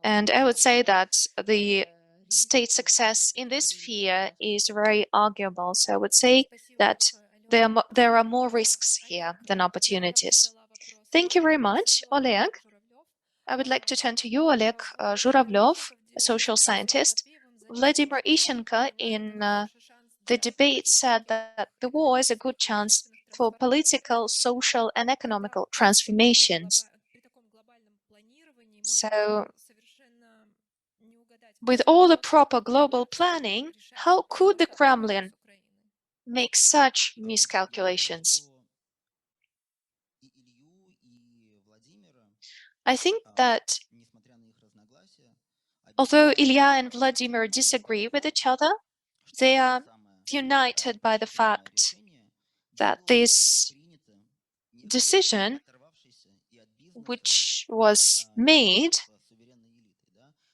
And I would say that the state success in this sphere is very arguable. So I would say that there are more risks here than opportunities. Thank you very much, Oleg. I would like to turn to you, Oleg Zhuravlev, a social scientist. Vladimir Ishchenko in the debate said that the war is a good chance for political, social, and economical transformations. So, with all the proper global planning, how could the Kremlin make such miscalculations? I think that although Ilya and Vladimir disagree with each other, they are united by the fact that this decision, which was made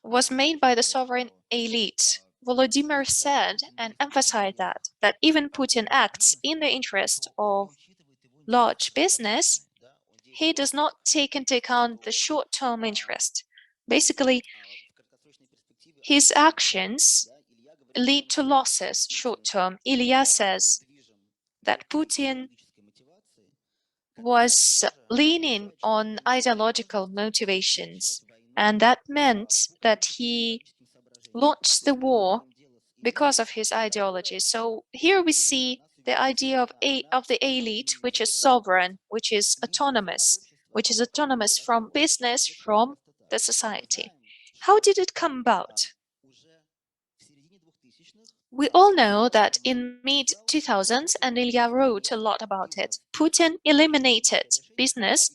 by the sovereign elite. Volodymyr said and emphasized that even Putin acts in the interest of large business, he does not take into account the short-term interest. Basically, his actions lead to losses short-term. Ilya says that Putin was leaning on ideological motivations, and that meant that he launched the war because of his ideology. So here we see the idea of the elite, which is sovereign, which is autonomous from business, from the society. How did it come about? We all know that in mid-2000s, and Ilya wrote a lot about it, Putin eliminated business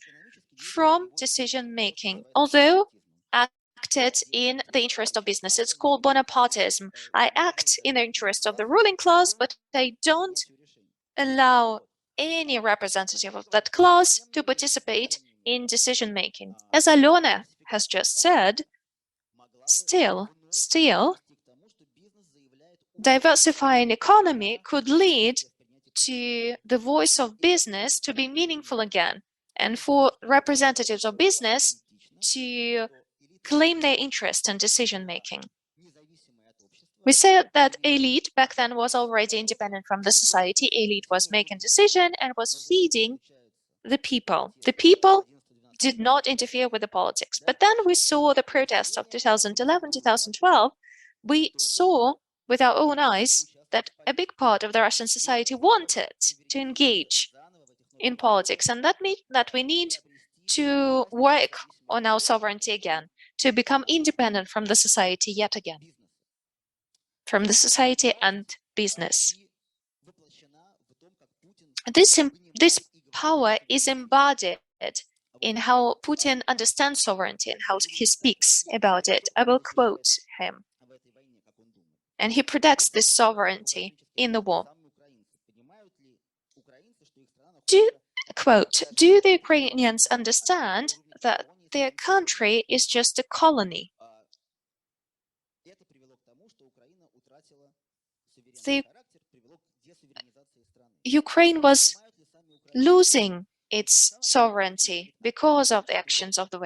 from decision-making, although acted in the interest of business. It's called Bonapartism. I act in the interest of the ruling class, but I don't allow any representative of that class to participate in decision-making. As Alona has just said, still, diversifying economy could lead to the voice of business to be meaningful again, and for representatives of business to claim their interest in decision-making. We said that elite back then was already independent from the society. Elite was making decision and was feeding the people. The people did not interfere with the politics. But then we saw the protests of 2011, 2012. We saw with our own eyes that a big part of the Russian society wanted to engage in politics, and that means that we need to work on our sovereignty again, to become independent from the society yet again. from the society and business. This power is embodied in how Putin understands sovereignty and how he speaks about it. I will quote him. And he protects this sovereignty in the war. Quote, do the Ukrainians understand that their country is just a colony? Ukraine was losing its sovereignty because of the actions of the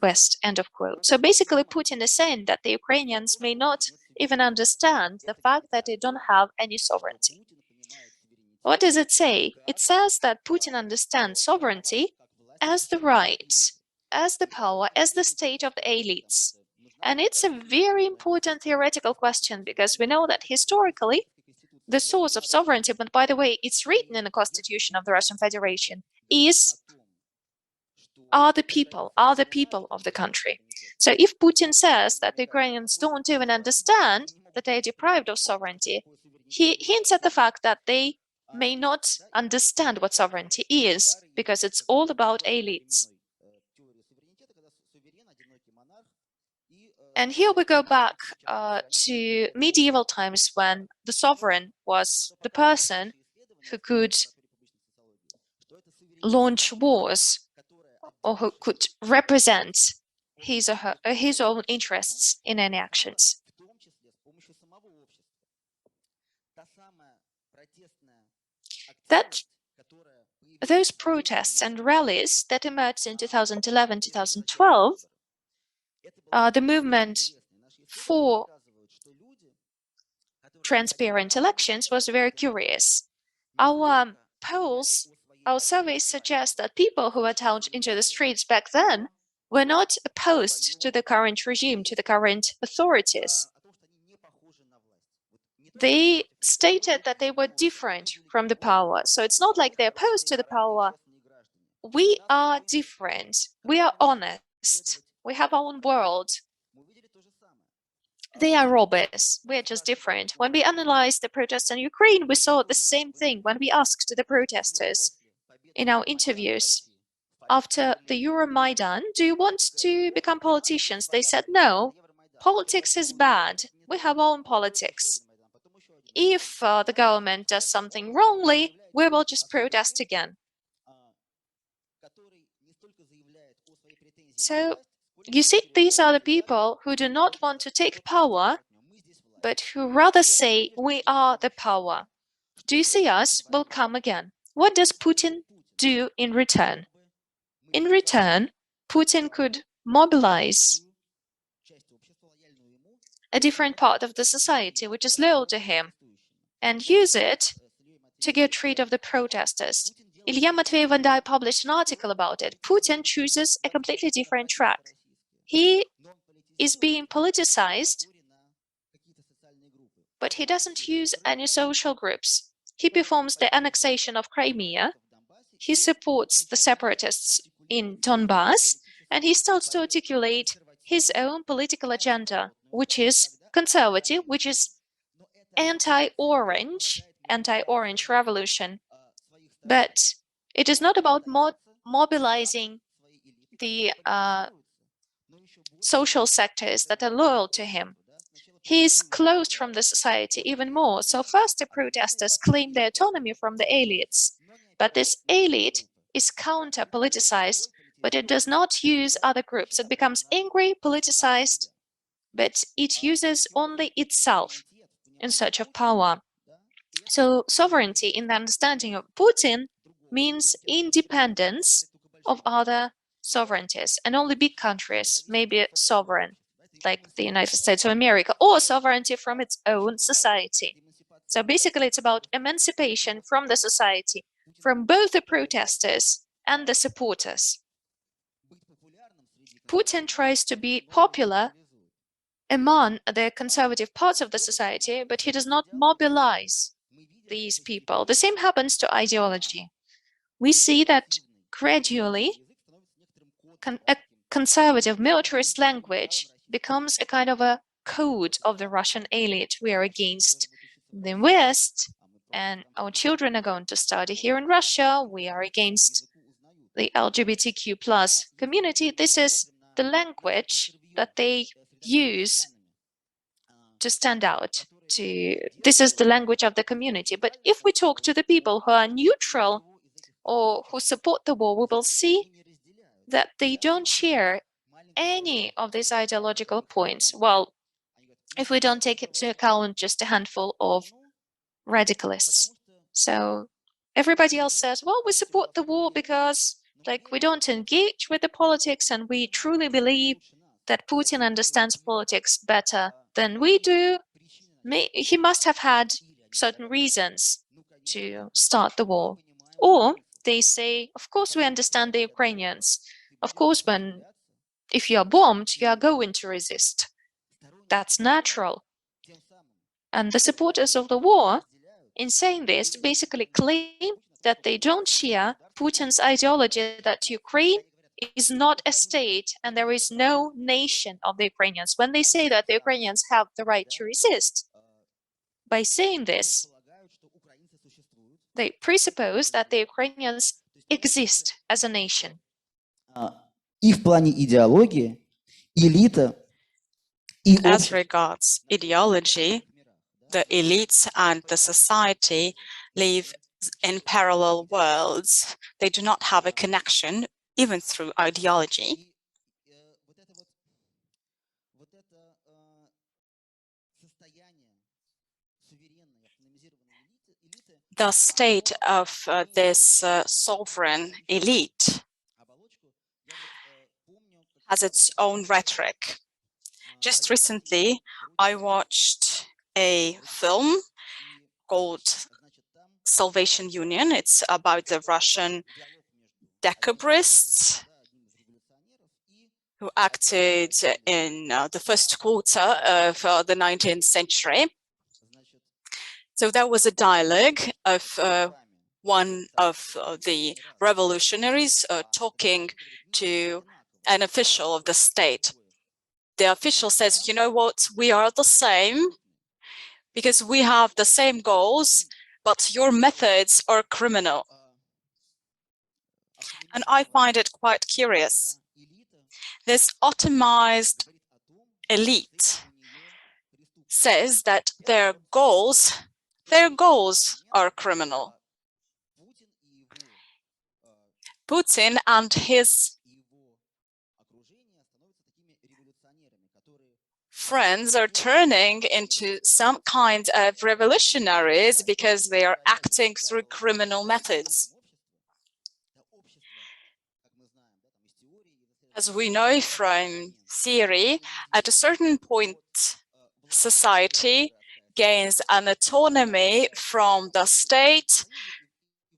West, end of quote. So basically, Putin is saying that the Ukrainians may not even understand the fact that they don't have any sovereignty. What does it say? It says that Putin understands sovereignty as the rights, as the power, as the state of the elites. And it's a very important theoretical question, because we know that historically, the source of sovereignty, but by the way, it's written in the Constitution of the Russian Federation, are the people of the country. So if Putin says that the Ukrainians don't even understand that they are deprived of sovereignty, he hints at the fact that they may not understand what sovereignty is, because it's all about elites. And here we go back to medieval times, when the sovereign was the person who could launch wars, or who could represent his or her, his own interests in any actions. That those protests and rallies that emerged in 2011, 2012, the movement for transparent elections was very curious. Our polls, our surveys suggest that people who went out into the streets back then were not opposed to the current regime, to the current authorities. They stated that they were different from the power. So it's not like they're opposed to the power. We are different. We are honest. We have our own world. They are robbers. We're just different. When we analyzed the protests in Ukraine, we saw the same thing when we asked the protesters in our interviews after the Euromaidan, do you want to become politicians? They said, no, politics is bad. We have our own politics. If the government does something wrongly, we will just protest again. So, you see, these are the people who do not want to take power, but who rather say, we are the power. Do you see us? We'll come again. What does Putin do in return? In return, Putin could mobilize a different part of the society which is loyal to him and use it to get rid of the protesters. Ilya Matveyev and I published an article about it. Putin chooses a completely different track. He is being politicized, but he doesn't use any social groups. He performs the annexation of Crimea, he supports the separatists in Donbass, and he starts to articulate his own political agenda, which is conservative, which is anti-orange revolution. But it is not about mobilizing the social sectors that are loyal to him. He is closed from the society even more. So first the protesters claim their autonomy from the elites, but this elite is counter-politicized, but it does not use other groups. It becomes angry, politicized, but it uses only itself in search of power. So sovereignty, in the understanding of Putin, means independence of other sovereignties, and only big countries may be sovereign, like the United States of America, or sovereignty from its own society. So basically, it's about emancipation from the society, from both the protesters and the supporters. Putin tries to be popular among the conservative parts of the society, but he does not mobilize these people. The same happens to ideology. We see that gradually a conservative militarist language becomes a kind of a code of the Russian elite. We are against the West, and our children are going to study here in Russia. We are against the LGBTQ plus community. This is the language that they use to stand out. This is the language of the community. But if we talk to the people who are neutral or who support the war, we will see that they don't share any of these ideological points. Well, if we don't take into account just a handful of radicalists. So everybody else says, well, we support the war because we don't engage with the politics, and we truly believe that Putin understands politics better than we do. He must have had certain reasons to start the war. Or they say, of course, we understand the Ukrainians. Of course, if you are bombed, you are going to resist. That's natural. And the supporters of the war, in saying this, basically claim that they don't share Putin's ideology that Ukraine is not a state and there is no nation of the Ukrainians. When they say that the Ukrainians have the right to resist, by saying this, they presuppose that the Ukrainians exist as a nation. И в плане идеологии элита и As regards ideology, the elites and the society live in parallel worlds. They do not have a connection, even through ideology. The state of this sovereign elite has its own rhetoric. Just recently, I watched a film called Salvation Union. It's about the Russian decabrists who acted in the first quarter of the 19th century. So there was a dialogue of one of the revolutionaries talking to an official of the state. The official says, you know what, we are the same because we have the same goals, but your methods are criminal. And I find it quite curious. This atomized elite says that their goals are criminal. Putin and his friends are turning into some kind of revolutionaries because they are acting through criminal methods. As we know from theory, at a certain point, society gains an autonomy from the state,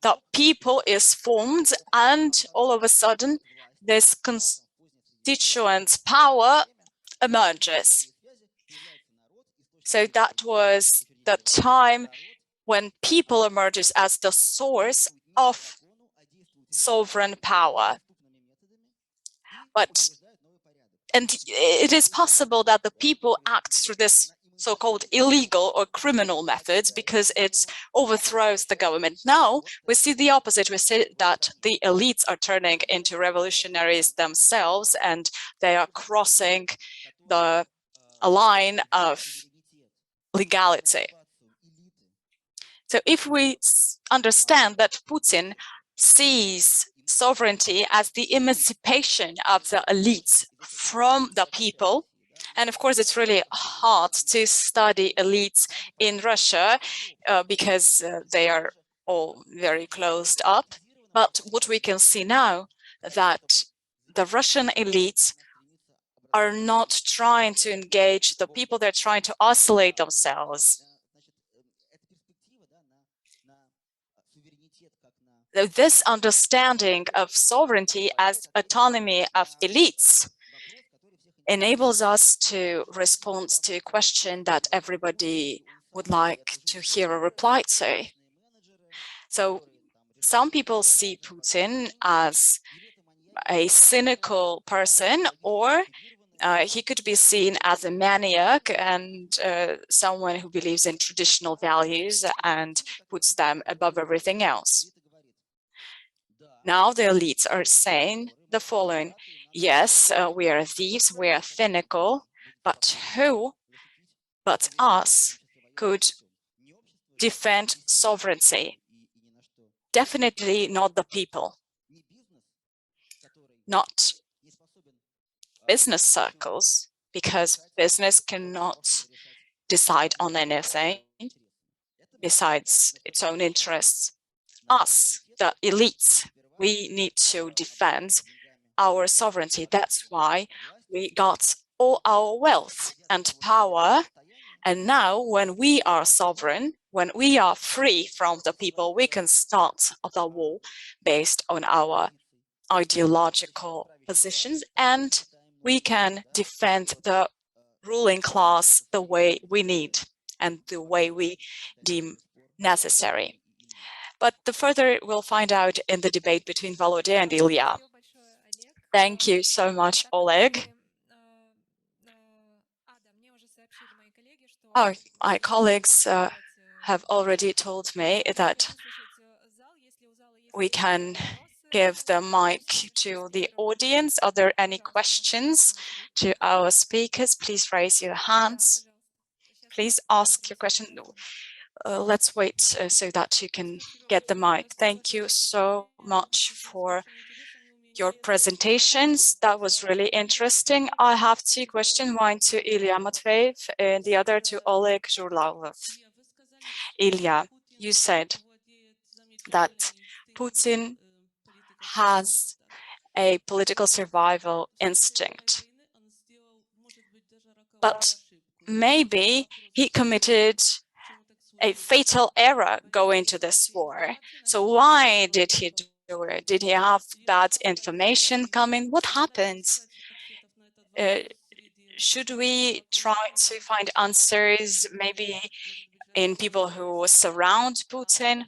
the people is formed, and all of a sudden, this constituent power emerges. So that was the time when people emerges as the source of sovereign power. And it is possible that the people act through this so-called illegal or criminal methods because it overthrows the government. Now we see the opposite. We see that the elites are turning into revolutionaries themselves, and they are crossing a line of legality. So if we understand that Putin sees sovereignty as the emancipation of the elites from the people, and of course it's really hard to study elites in Russia because they are all very closed up. But what we can see now, that the Russian elites are not trying to engage the people, they're trying to isolate themselves. This understanding of sovereignty as autonomy of elites enables us to respond to a question that everybody would like to hear a reply to. So some people see Putin as a cynical person or He could be seen as a maniac and someone who believes in traditional values and puts them above everything else. Now the elites are saying the following: yes, we are thieves, we are cynical, but who but us could defend sovereignty? Definitely not the people, not business circles, because business cannot decide on anything besides its own interests. Us, the elites, we need to defend our sovereignty. That's why we got all our wealth and power. And now when we are sovereign, when we are free from the people, we can start the war based on our ideological positions, and we can defend the ruling class the way we need and the way we deem necessary. But the further we'll find out in the debate between Volodya and Ilya. Thank you so much, Oleg. Oh, my colleagues have already told me that we can give the mic to the audience. Are there any questions to our speakers? Please raise your hands. Please ask your question. Let's wait so that you can get the mic. Thank you so much for your presentations. That was really interesting. I have two questions, one to Ilya Matveyev and the other to Oleg Zhurlavov. Ilya, you said that Putin has a political survival instinct, but maybe he committed a fatal error going to this war. So why did he do it? Did he have bad information coming? What happened? Should we try to find answers maybe in people who surround Putin?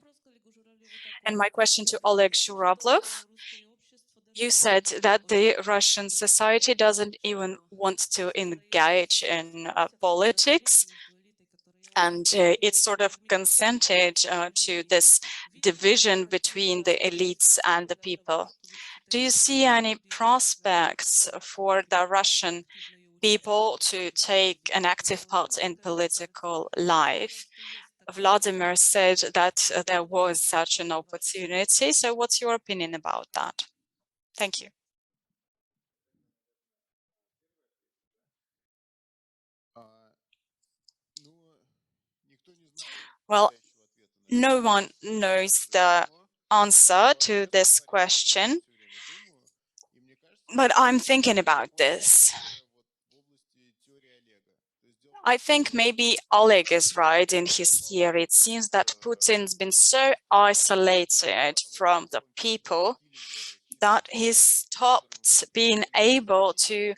And my question to Oleg Zhurlavov, you said that the Russian society doesn't even want to engage in politics, and it sort of consented to this division between the elites and the people. Do you see any prospects for the Russian people to take an active part in political life? Vladimir said that there was such an opportunity. So what's your opinion about that? Thank you. Well, no one knows the answer to this question, but I'm thinking about this. I think maybe Oleg is right in his theory. It seems that Putin's been so isolated from the people that he's stopped being able to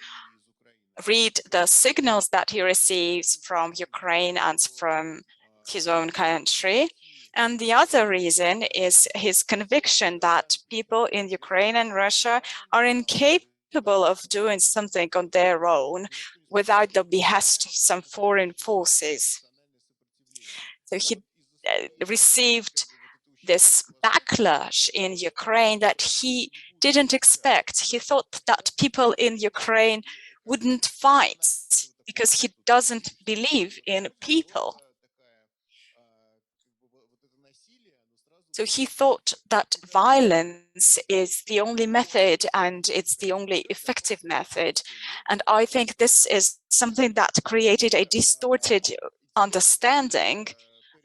read the signals that he receives from Ukraine and from his own country. And the other reason is his conviction that people in Ukraine and Russia are incapable of doing something on their own without the behest of some foreign forces. So he received this backlash in Ukraine that he didn't expect. He thought that people in Ukraine wouldn't fight because he doesn't believe in people. So he thought that violence is the only method and it's the only effective method. And I think this is something that created a distorted understanding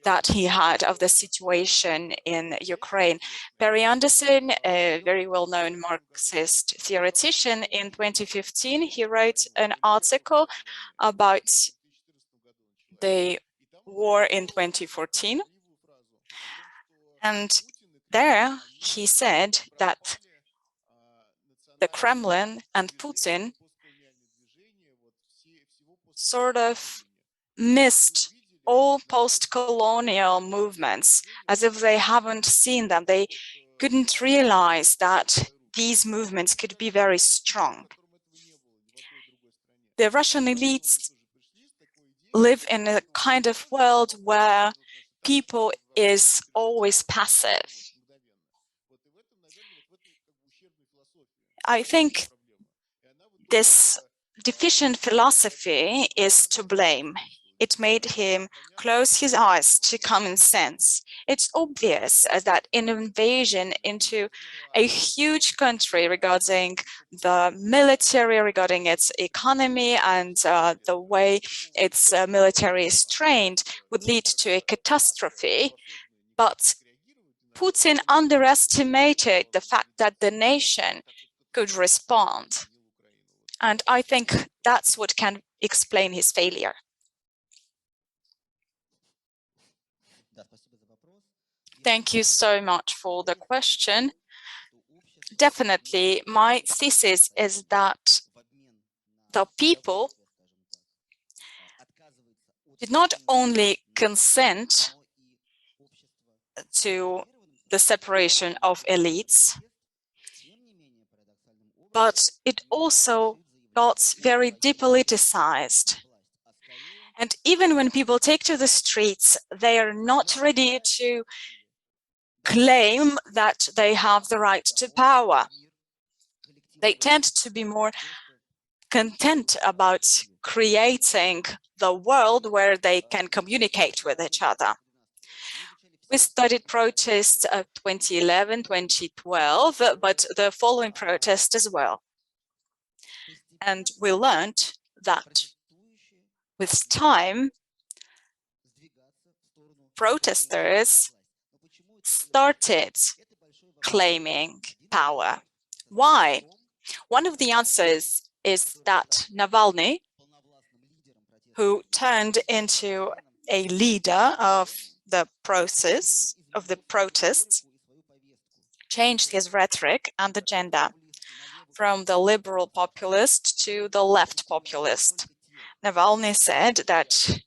that he had of the situation in Ukraine. Perry Anderson, a very well-known Marxist theoretician, in 2015, he wrote an article about the war in 2014. And there he said that the Kremlin and Putin sort of missed all post-colonial movements, as if they haven't seen them. They couldn't realize that these movements could be very strong. the Russian elites live in a kind of world where people is always passive. I think this deficient philosophy is to blame. It made him close his eyes to common sense. It's obvious that an invasion into a huge country regarding the military, regarding its economy and the way its military is trained would lead to a catastrophe. But Putin underestimated the fact that the nation could respond. And I think that's what can explain his failure. Thank you so much for the question. Definitely, my thesis is that the people did not only consent to the separation of elites, but it also got very depoliticized. And even when people take to the streets, they are not ready to claim that they have the right to power. They tend to be more content about creating the world where they can communicate with each other. We studied protests of 2011, 2012, but the following protest as well. And we learned that with time, protesters started claiming power. Why? One of the answers is that Navalny, who turned into a leader of the process of the protests, changed his rhetoric and agenda from the liberal populist to the left populist. Navalny said that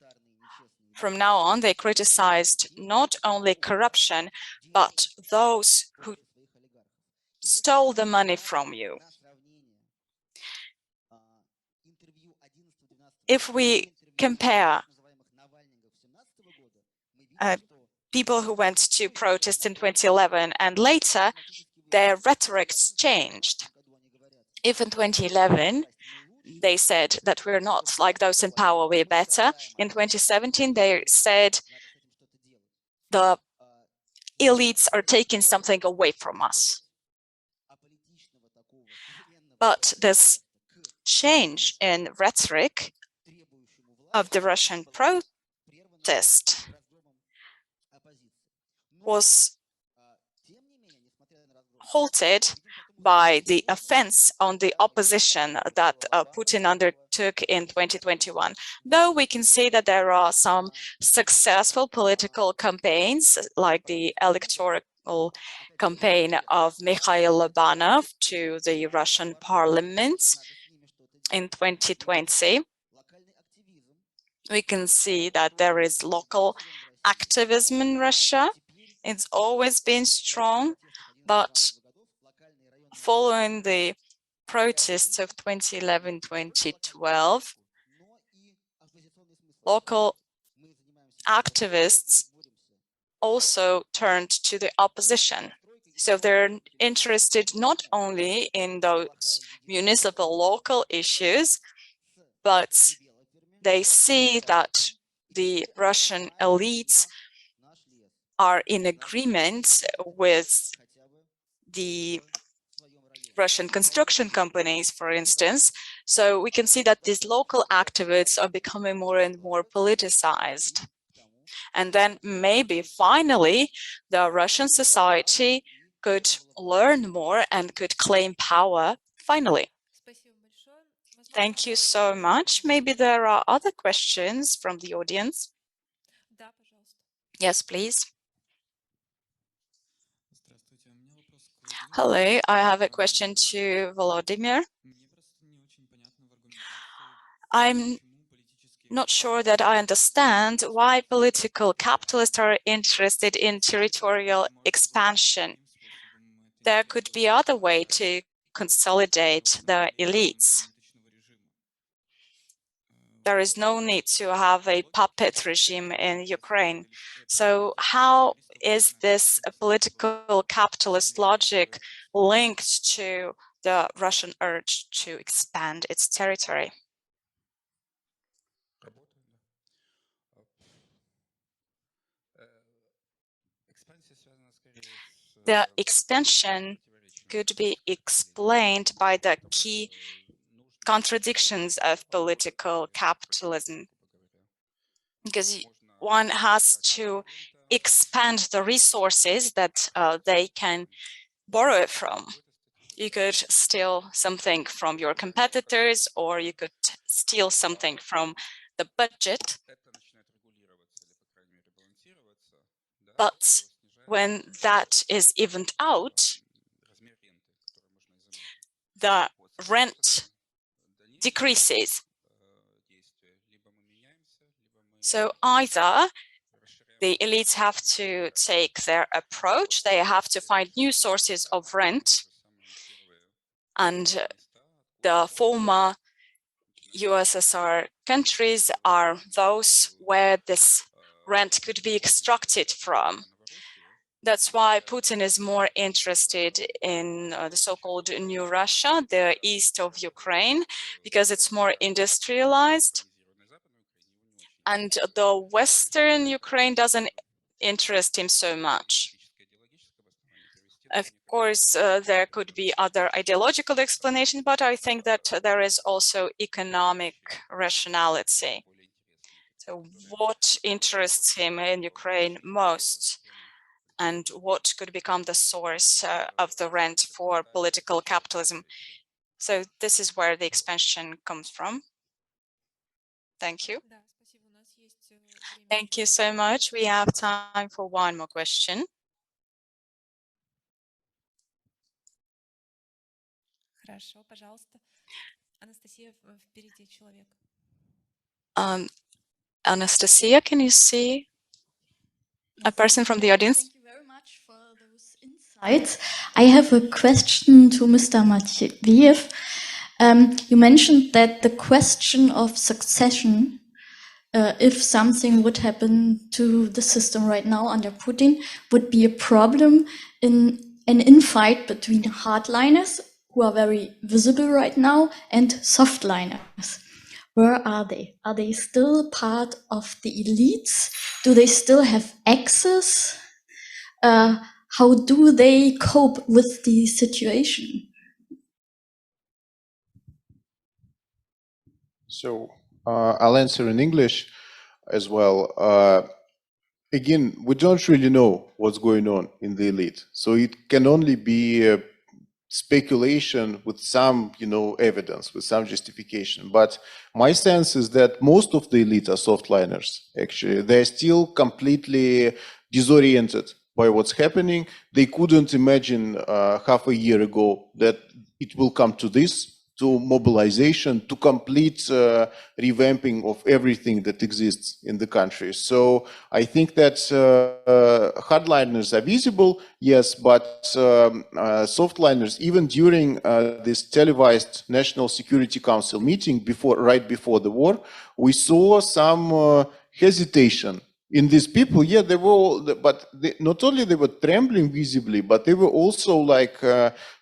from now on they criticized not only corruption, but those who stole the money from you. If we compare people who went to protest in 2011 and later, their rhetorics changed. If in 2011, they said that we're not like those in power, we're better. In 2017, they said the elites are taking something away from us. But this change in rhetoric of the Russian protest was halted by the offense on the opposition that Putin undertook in 2021. Though we can see that there are some successful political campaigns, like the electoral campaign of Mikhail Lobanov to the Russian parliament in 2020. We can see that there is local activism in Russia. It's always been strong, but following the protests of 2011-2012, local activists also turned to the opposition. So they're interested not only in those municipal local issues, but they see that the Russian elites are in agreement with the Russian construction companies, for instance. So we can see that these local activists are becoming more and more politicized. And then maybe finally the Russian society could learn more and could claim power finally. Thank you so much. Maybe there are other questions from the audience. Yes, please. Hello, I have a question to Volodymyr. I'm not sure that I understand why political capitalists are interested in territorial expansion. There could be other way to consolidate the elites. there is no need to have a puppet regime in Ukraine. So how is this political capitalist logic linked to the Russian urge to expand its territory? The expansion could be explained by the key contradictions of political capitalism, because one has to expand the resources that they can borrow it from. You could steal something from your competitors, or you could steal something from the budget. But when that is evened out, the rent decreases. So either the elites have to take their approach, they have to find new sources of rent, and the former USSR countries are those where this rent could be extracted from. That's why Putin is more interested in the so-called New Russia, the east of Ukraine, because it's more industrialized. And the Western Ukraine doesn't interest him so much. Of course, there could be other ideological explanations, but I think that there is also economic rationality. So what interests him in Ukraine most, and what could become the source of the rent for political capitalism? So this is where the expansion comes from. Thank you. Thank you so much. We have time for one more question. Anastasia, can you see a person from the audience? Thank you very much for those insights. I have a question to Mr. Matveyev. You mentioned that the question of succession, if something would happen to the system right now under Putin, would be a problem in an infight between hardliners, who are very visible right now, and softliners. Where are they? Are they still part of the elites? Do they still have access? How do they cope with the situation? So I'll answer in English as well. Again, we don't really know what's going on in the elite. So it can only be speculation with some, evidence, with some justification. But my sense is that most of the elite are softliners, actually. They're still completely disoriented by what's happening. They couldn't imagine half a year ago that it will come to this, to mobilization, to complete revamping of everything that exists in the country. So I think that hardliners are visible, yes, but softliners, even during this televised National Security Council meeting right before the war, we saw some hesitation in these people. Yeah, they were all, but not only they were trembling visibly, but they were also like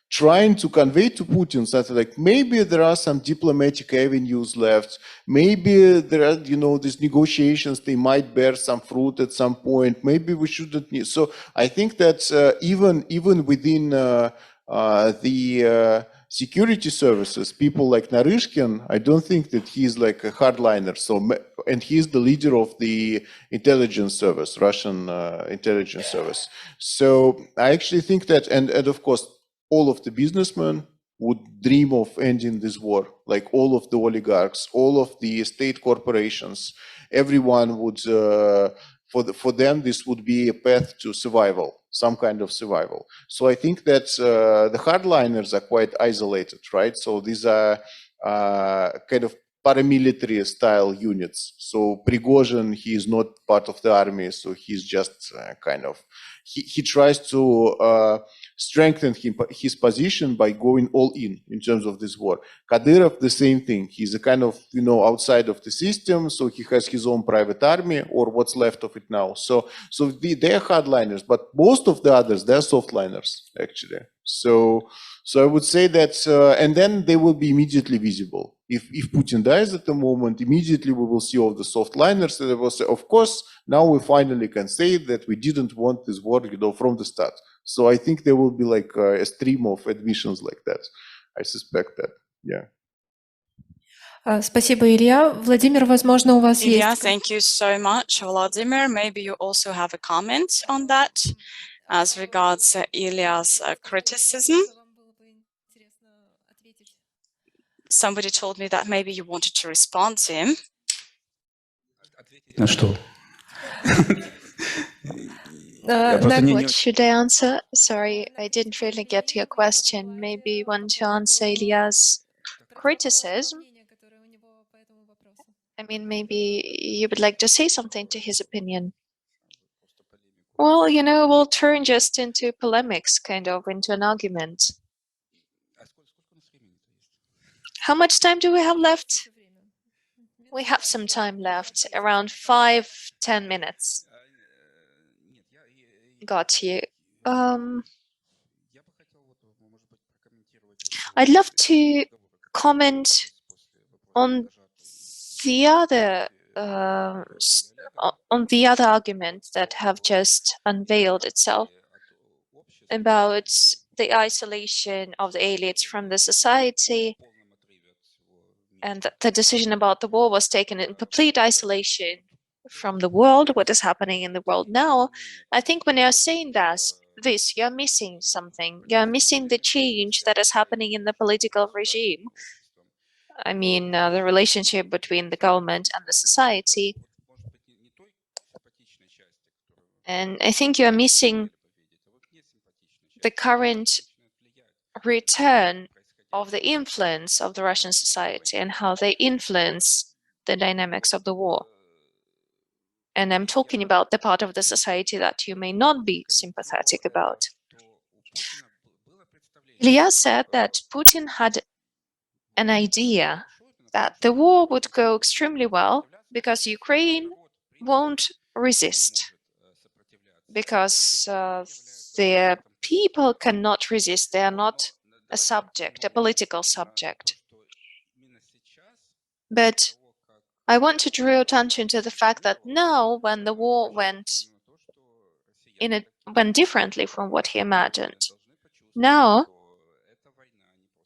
trying to convey to Putin that, like, maybe there are some diplomatic avenues left. Maybe there are, these negotiations, they might bear some fruit at some point. Maybe we shouldn't need. So I think that even within the security services, people like Naryshkin, I don't think that he's like a hardliner. So, and he's the leader of the intelligence service, Russian intelligence service. So I actually think that, and of course, all of the businessmen would dream of ending this war, like all of the oligarchs, all of the state corporations, everyone would, for them, this would be a path to survival, some kind of survival. So I think that the hardliners are quite isolated, right? So these are kind of paramilitary style units. So Prigozhin, he is not part of the army, so he's just kind of, he tries to strengthen his position by going all in terms of this war. Kadyrov, the same thing. He's a kind of, outside of the system, so he has his own private army, or what's left of it now. So they're hardliners, but most of the others, they're softliners, actually. So I would say that, and then they will be immediately visible. If Putin dies at the moment, immediately we will see all the softliners, and they will say, of course, now we finally can say that we didn't want this war, from the start. So I think there will be like a stream of admissions like that. I suspect that, yeah. Спасибо, Илья. Владимир, возможно, у вас Ilya, есть... thank you so much. Vladimir, maybe you also have a comment on that as regards Ilya's criticism. Somebody told me that maybe you wanted to respond to him. На что? What should I answer? Sorry, I didn't really get your question. Maybe you want to answer Ilya's criticism? I mean, maybe you would like to say something to his opinion. Well, we'll turn just into polemics, kind of, into an argument. How much time do we have left? We have some time left, around 5-10 minutes. Got you. I'd love to comment on the other argument that have just unveiled itself about the isolation of the elites from the society, and that the decision about the war was taken in complete isolation from the world, what is happening in the world now. I think when you're saying this, you're missing something. You're missing the change that is happening in the political regime. I mean, the relationship between the government and the society. And I think you're missing the current return of the influence of the Russian society and how they influence the dynamics of the war. And I'm talking about the part of the society that you may not be sympathetic about. Ilya said that Putin had an idea that the war would go extremely well because Ukraine won't resist, because their people cannot resist. They are not a subject, a political subject. But I want to draw attention to the fact that now, when the war went differently from what he imagined, now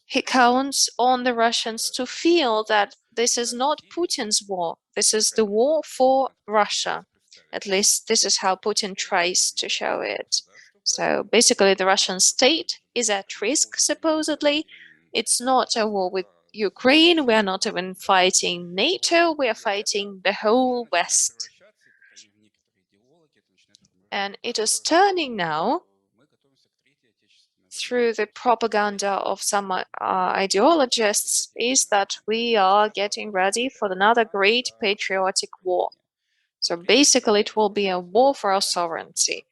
he counts on the Russians to feel that this is not Putin's war. This is the war for Russia. At least this is how Putin tries to show it. So basically, the Russian state is at risk, supposedly. It's not a war with Ukraine. We are not even fighting NATO. We are fighting the whole West. And it is turning now, through the propaganda of some ideologists, is that we are getting ready for another great patriotic war. So basically, it will be a war for our sovereignty.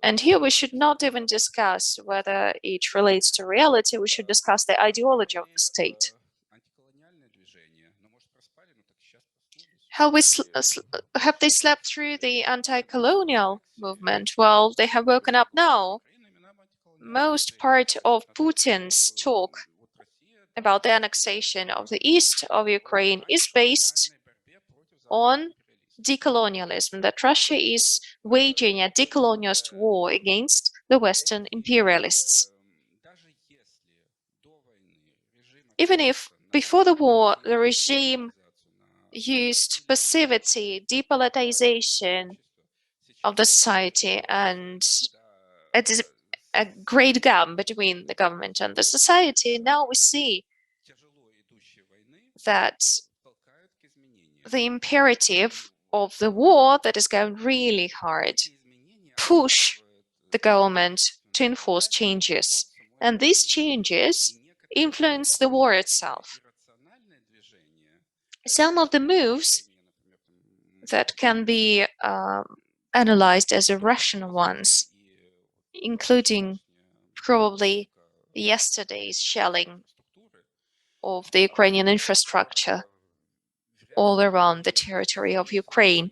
And here we should not even discuss whether it relates to reality. We should discuss the ideology of the state. Have they slept through the anti-colonial movement? Well, they have woken up now. Most part of Putin's talk about the annexation of the east of Ukraine is based on decolonialism, that Russia is waging a decolonialist war against the Western imperialists. Even if before the war the regime used passivity, depoliticization of the society, and it is a great gap between the government and the society, now we see that the imperative of the war that is going really hard push the government to enforce changes. And these changes influence the war itself. Some of the moves that can be analyzed as irrational ones, including probably yesterday's shelling of the Ukrainian infrastructure all around the territory of Ukraine.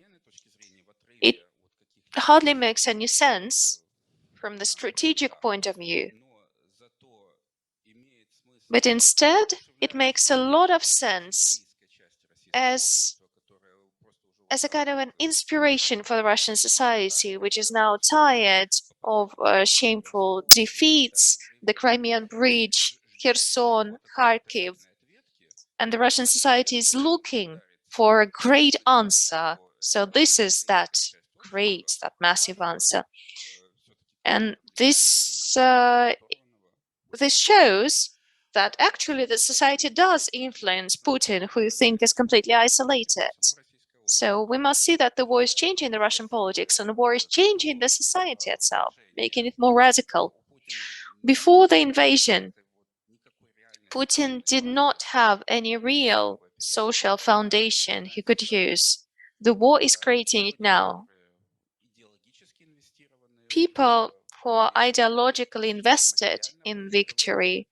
It hardly makes any sense from the strategic point of view, but instead it makes a lot of sense as a kind of an inspiration for the Russian society, which is now tired of shameful defeats, the Crimean Bridge, Kherson, Kharkiv, and the Russian society is looking for a great answer. So this is that great, that massive answer. And this shows that actually the society does influence Putin, who you think is completely isolated. So we must see that the war is changing the Russian politics, and the war is changing the society itself, making it more radical. Before the invasion, Putin did not have any real social foundation he could use. The war is creating it now. People who are ideologically invested in victory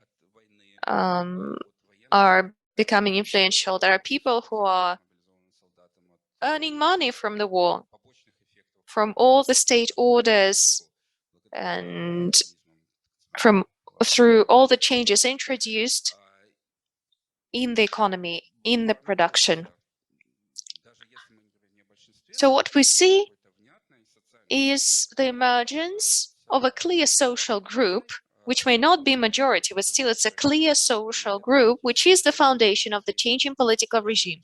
are becoming influential. There are people who are earning money from the war, from all the state orders and through all the changes introduced in the economy, in the production. So what we see is the emergence of a clear social group, which may not be majority, but still it's a clear social group, which is the foundation of the changing political regime.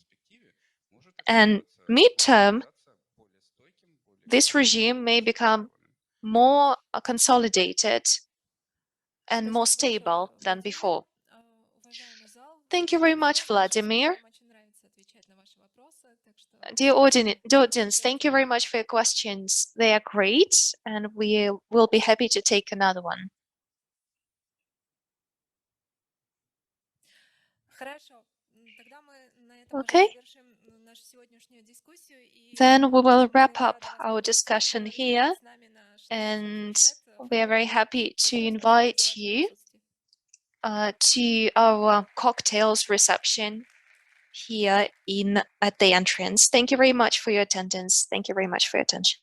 And midterm, this regime may become more consolidated and more stable than before. Thank you very much, Vladimir. Dear audience, thank you very much for your questions. They are great, and we will be happy to take another one. Okay. Then we will wrap up our discussion here, and we are very happy to invite you to our cocktails reception here at the entrance. Thank you very much for your attendance. Thank you very much for your attention.